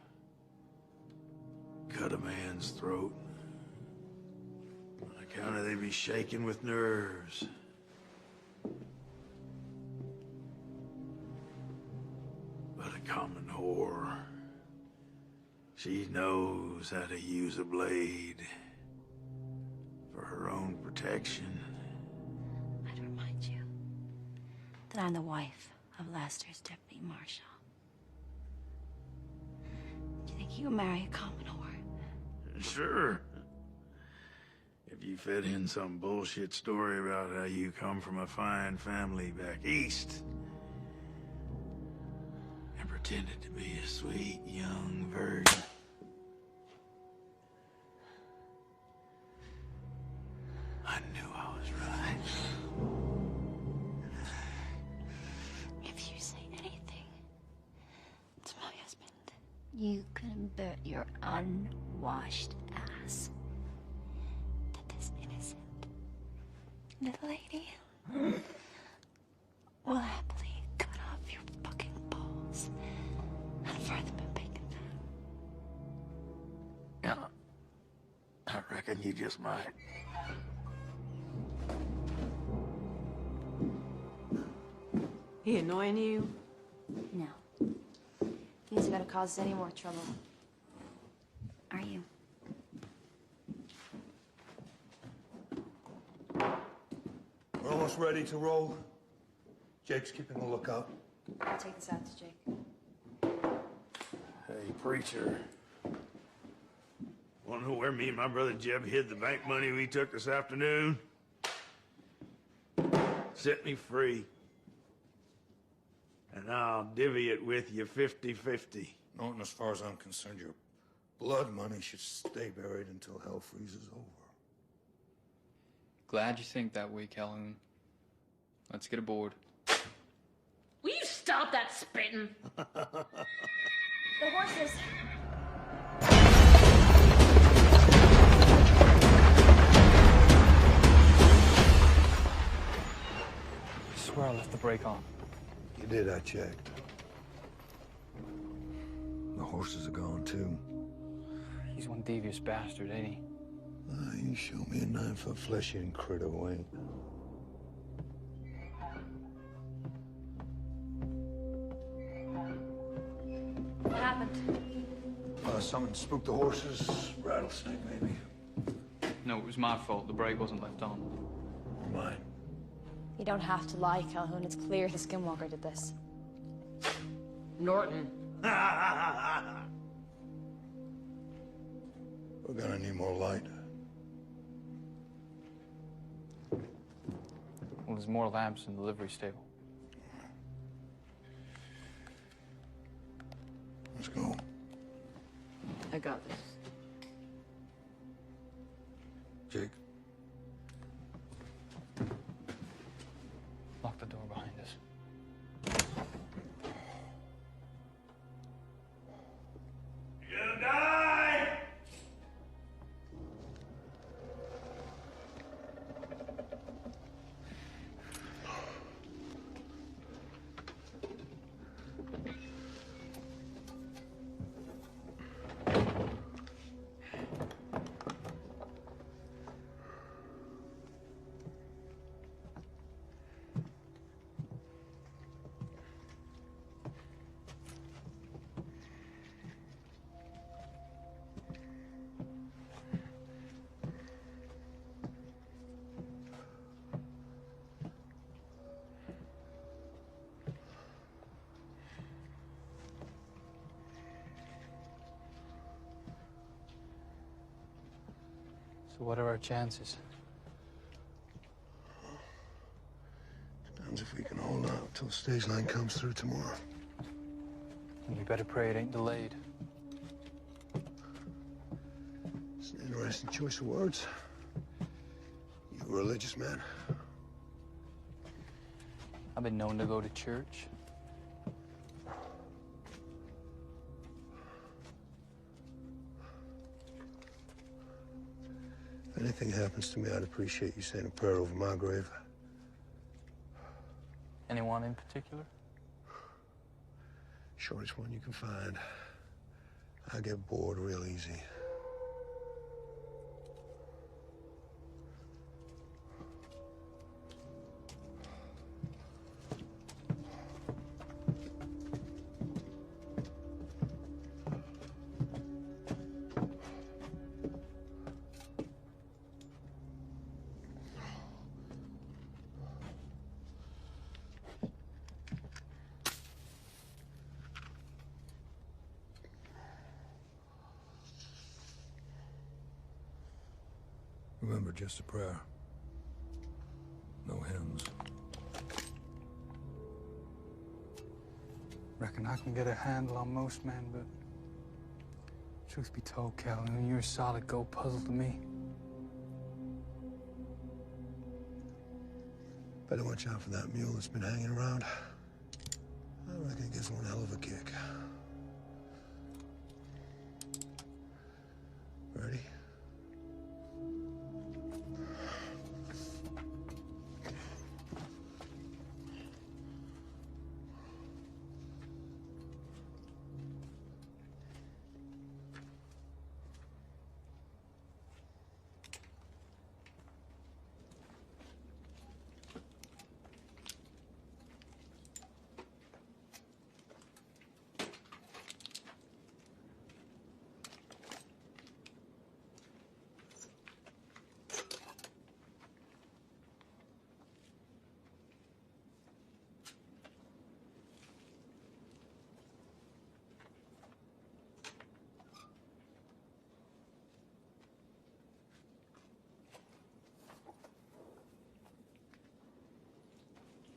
Speaker 14: Cut a man's throat. On account of they be shaking with nerves. But a common whore. She knows how to use a blade for her own protection.
Speaker 9: I'd remind you that I'm the wife of Lester's deputy marshal. Do you think you can marry a common whore?
Speaker 14: Sure. If you fed in some bullshit story about how you come from a fine family back east and pretended to be a sweet young virgin. I knew I was right.
Speaker 9: If you say anything to my husband, you can bet your unwashed ass that this innocent little lady will happily cut off your fucking balls and fry them in bacon fat.
Speaker 14: Yeah, I reckon you just might.
Speaker 18: He annoying you?
Speaker 9: No. He's gonna cause us any more trouble. Are you?
Speaker 1: We're almost ready to roll. Jake's keeping a lookout.
Speaker 9: I'll take this out to Jake.
Speaker 14: Hey, preacher. Wanna know where me and my brother Jeb hid the bank money we took this afternoon? Set me free. And I'll divvy it with you 50-50.
Speaker 1: Norton, as far as I'm concerned, your blood money should stay buried until hell freezes over.
Speaker 10: Glad you think that way, Calhoun. Let's get aboard.
Speaker 18: Will you stop that spitting?
Speaker 9: The horses.
Speaker 10: I swear I left the brake on.
Speaker 1: You did, I checked. The horses are gone, too.
Speaker 10: He's one devious bastard, ain't he?
Speaker 1: You show me a 9-foot flesh-eating critter, Wayne.
Speaker 9: What happened?
Speaker 1: Someone spooked the horses. Rattlesnake, maybe.
Speaker 10: No, it was my fault. The brake wasn't left on.
Speaker 1: Mine.
Speaker 8: You don't have to lie, Calhoun. It's clear the Skinwalker did this.
Speaker 18: Norton.
Speaker 1: We're gonna need more light.
Speaker 10: Well, there's more lamps in the livery stable.
Speaker 1: Let's go.
Speaker 18: I got this.
Speaker 1: Jake.
Speaker 10: Lock the door behind us.
Speaker 14: You gonna die?
Speaker 10: So what are our chances?
Speaker 1: Depends if we can hold out till stage line comes through tomorrow.
Speaker 10: And you better pray it ain't delayed.
Speaker 1: It's an interesting choice of words. You a religious man?
Speaker 10: I've been known to go to church.
Speaker 1: If anything happens to me, I'd appreciate you saying a prayer over my grave.
Speaker 10: Anyone in particular?
Speaker 1: Shortest one you can find. I get bored real easy. Remember, just a prayer. No hymns.
Speaker 10: Reckon I can get a handle on most men, but truth be told, Calhoun, you're a solid gold puzzle to me.
Speaker 1: Better watch out for that mule that's been hanging around. I reckon it gives one hell of a kick. Ready?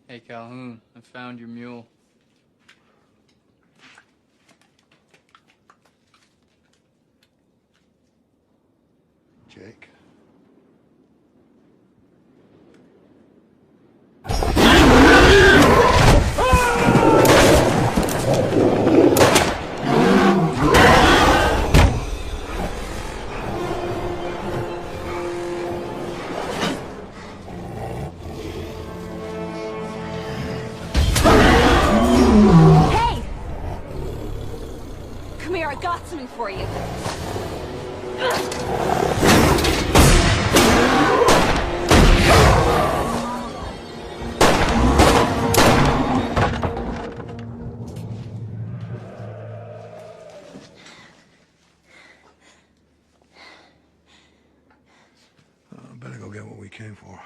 Speaker 10: Hey, Calhoun, I found your mule.
Speaker 1: Jake.
Speaker 18: Come here, I got something for you.
Speaker 1: Better go get what we came for.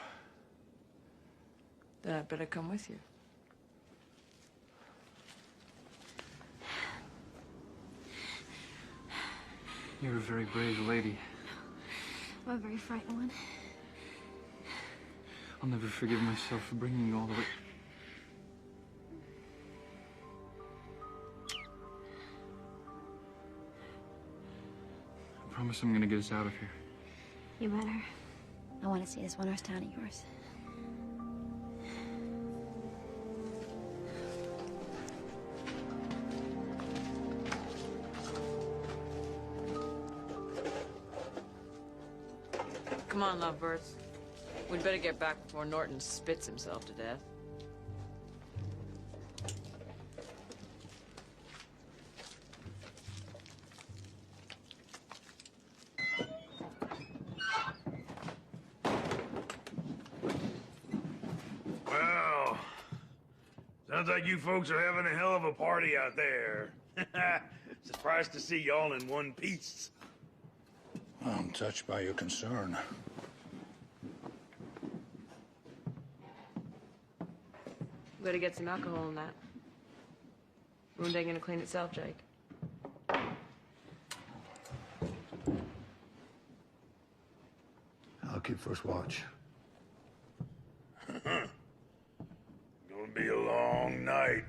Speaker 15: Then I'd better come with you.
Speaker 10: You're a very brave lady.
Speaker 9: I'm a very frightened one.
Speaker 10: I'll never forgive myself for bringing you all the way. I promise I'm gonna get us out of here.
Speaker 9: You better. I want to see this one-horse town of yours.
Speaker 15: Come on, lovebirds. We'd better get back before Norton spits himself to death.
Speaker 4: Well, sounds like you folks are having a hell of a party out there. Surprised to see y'all in one piece.
Speaker 1: I'm touched by your concern.
Speaker 15: We better get some alcohol in that. Wound ain't gonna clean itself, Jake.
Speaker 1: I'll keep first watch.
Speaker 4: Gonna be a long night.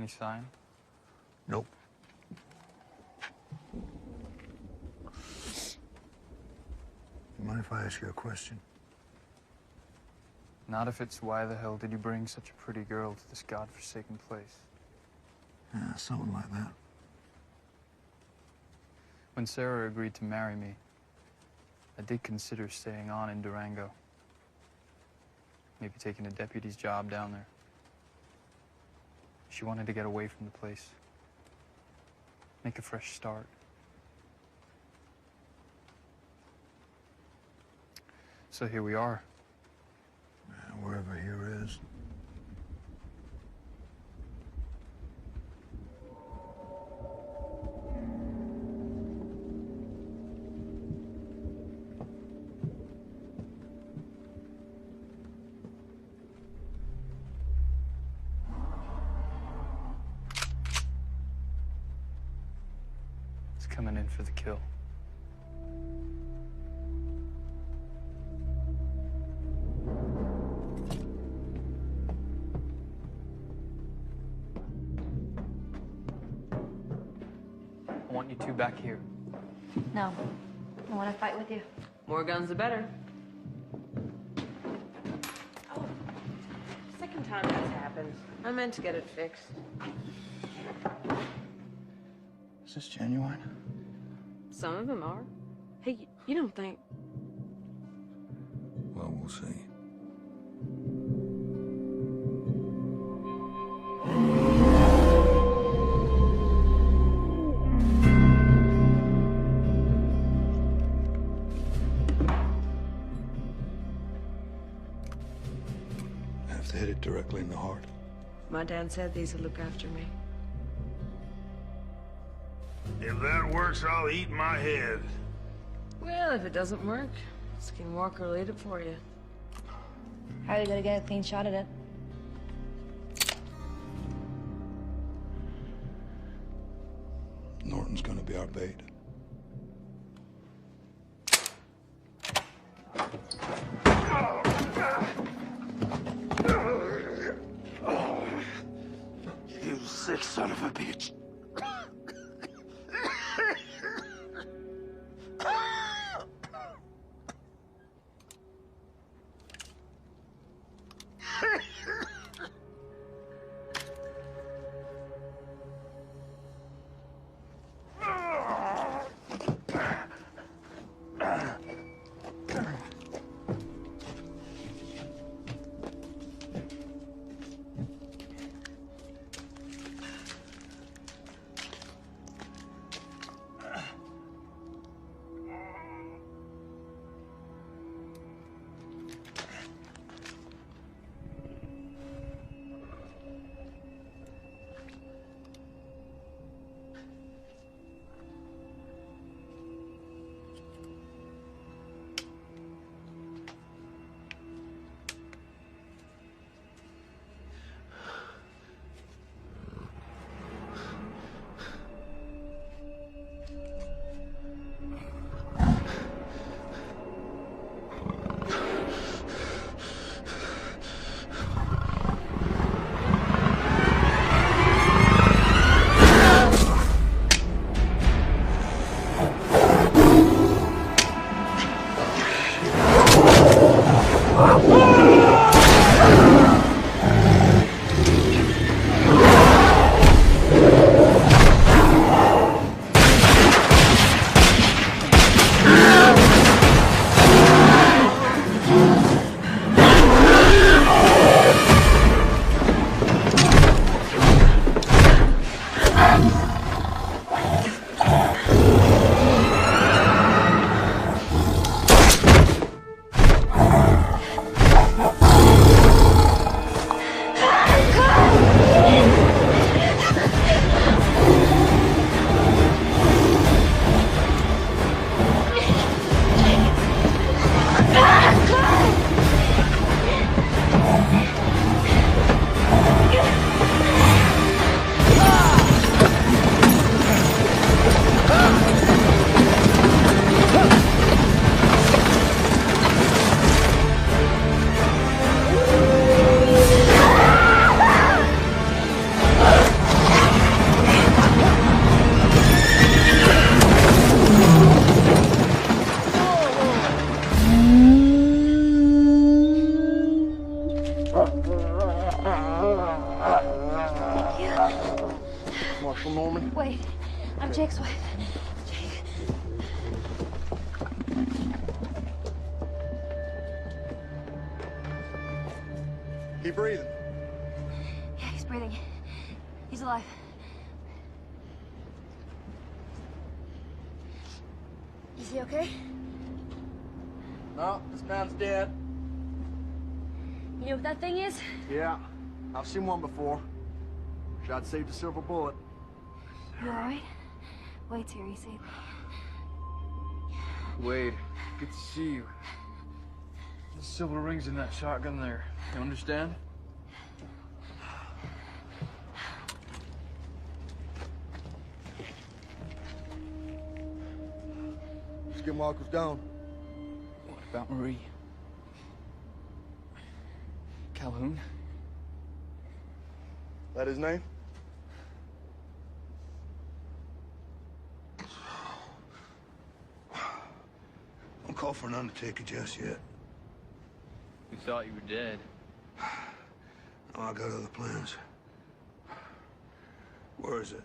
Speaker 10: Any sign?
Speaker 1: Nope. You mind if I ask you a question?
Speaker 10: Not if it's why the hell did you bring such a pretty girl to this godforsaken place?
Speaker 1: Yeah, something like that.
Speaker 10: When Sarah agreed to marry me, I did consider staying on in Durango. Maybe taking a deputy's job down there. She wanted to get away from the place. Make a fresh start. So here we are.
Speaker 1: Wherever here is.
Speaker 10: It's coming in for the kill. I want you two back here.
Speaker 9: No. I want to fight with you.
Speaker 18: More guns the better. Oh, second time that's happened. I meant to get it fixed.
Speaker 1: Is this genuine?
Speaker 18: Some of them are. Hey, you don't think...
Speaker 1: Well, we'll see. I have to hit it directly in the heart.
Speaker 18: My dad said these would look after me.
Speaker 4: If that works, I'll eat my head.
Speaker 18: Well, if it doesn't work, Skinwalker will eat it for you.
Speaker 9: How are you gonna get a clean shot at it?
Speaker 1: Norton's gonna be our bait.
Speaker 2: You sick son of a bitch.
Speaker 5: Marshal Norman?
Speaker 9: Wait, I'm Jake's wife.
Speaker 5: Keep breathing.
Speaker 9: Yeah, he's breathing. He's alive. Is he okay?
Speaker 5: No, this man's dead.
Speaker 9: You know what that thing is?
Speaker 5: Yeah, I've seen one before. Wish I'd saved a silver bullet.
Speaker 9: You alright? Wait till you see me.
Speaker 6: Wade, good to see you. The silver rings in that shotgun there. You understand?
Speaker 5: Skinwalker's down.
Speaker 10: What about Marie? Calhoun?
Speaker 5: That his name?
Speaker 1: Don't call for an undertaker just yet.
Speaker 10: We thought you were dead.
Speaker 1: No, I got other plans. Where is it?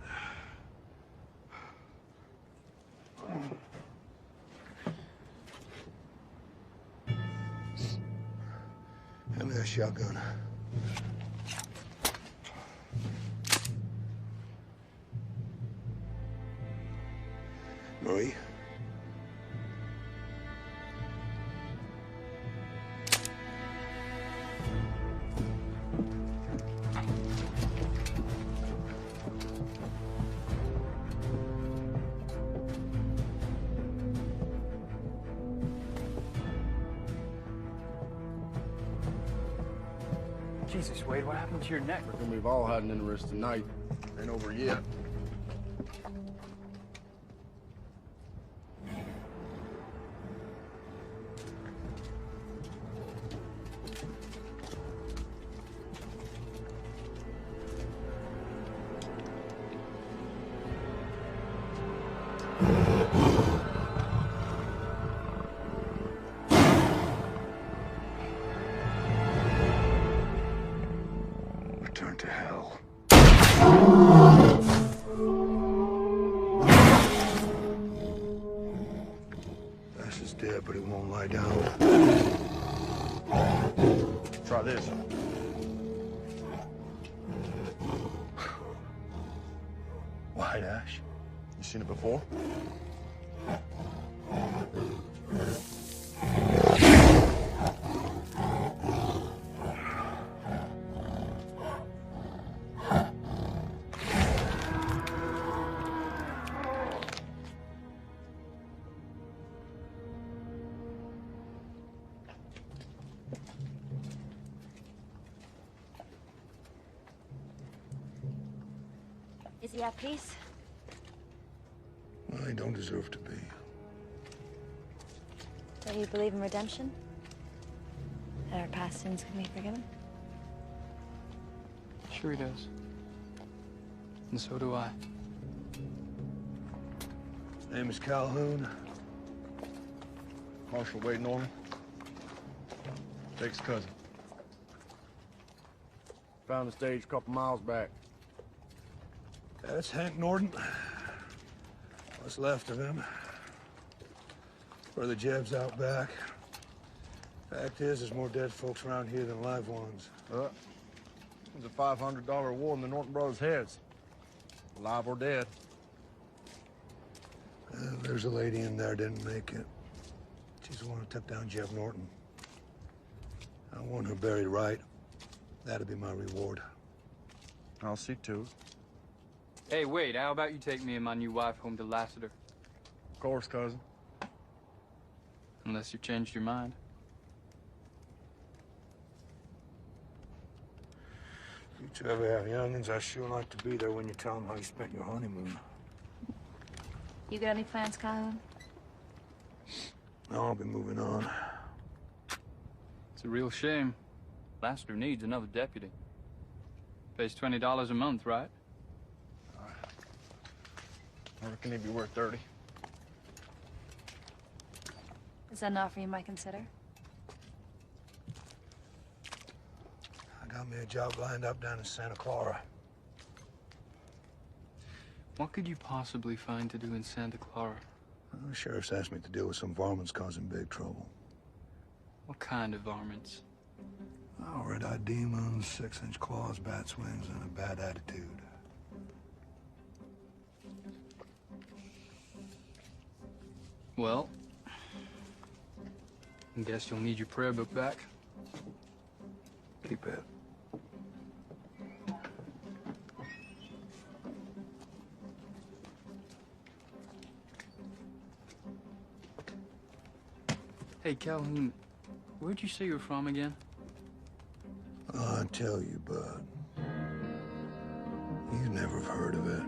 Speaker 1: Hand me that shotgun. Marie?
Speaker 6: Jesus, Wade, what happened to your neck?
Speaker 5: Reckon we've all had an interesting night. Ain't over yet.
Speaker 1: Return to hell. Bass is dead, but he won't lie down.
Speaker 5: Try this.
Speaker 1: White ash.
Speaker 5: You seen it before?
Speaker 9: Is he at peace?
Speaker 1: Well, he don't deserve to be.
Speaker 9: Do you believe in redemption? That our past sins can be forgiven?
Speaker 10: Sure he does. And so do I.
Speaker 1: His name is Calhoun.
Speaker 5: Marshal Wade Norman. Jake's cousin. Found the stage a couple miles back.
Speaker 1: That's Hank Norton. What's left of him. Brother Jeb's out back. Fact is, there's more dead folks around here than live ones.
Speaker 5: There's a $500 reward in the Norton brothers' heads. Alive or dead.
Speaker 1: There's a lady in there didn't make it. She's the one who took down Jeb Norton. I want her buried right. That'll be my reward.
Speaker 5: I'll see to it.
Speaker 10: Hey, wait, how about you take me and my new wife home to Lassiter?
Speaker 5: Of course, cousin.
Speaker 10: Unless you changed your mind.
Speaker 1: You two ever have youngins, I sure like to be there when you tell them how you spent your honeymoon.
Speaker 9: You got any plans, Calhoun?
Speaker 1: No, I'll be moving on.
Speaker 10: It's a real shame. Lassiter needs another deputy. Pays $20 a month, right?
Speaker 5: I reckon he'd be worth 30.
Speaker 9: Is that an offer you might consider?
Speaker 1: Got me a job lined up down in Santa Clara.
Speaker 10: What could you possibly find to do in Santa Clara?
Speaker 1: The sheriff's asked me to deal with some varmints causing big trouble.
Speaker 10: What kind of varmints?
Speaker 1: Oh, red-eyed demons, 6-inch claws, bat wings, and a bad attitude.
Speaker 10: Well, I guess you'll need your prayer book back.
Speaker 1: Keep it.
Speaker 10: Hey, Calhoun, where'd you say you're from again?
Speaker 1: I tell you, bud. You never have heard of it.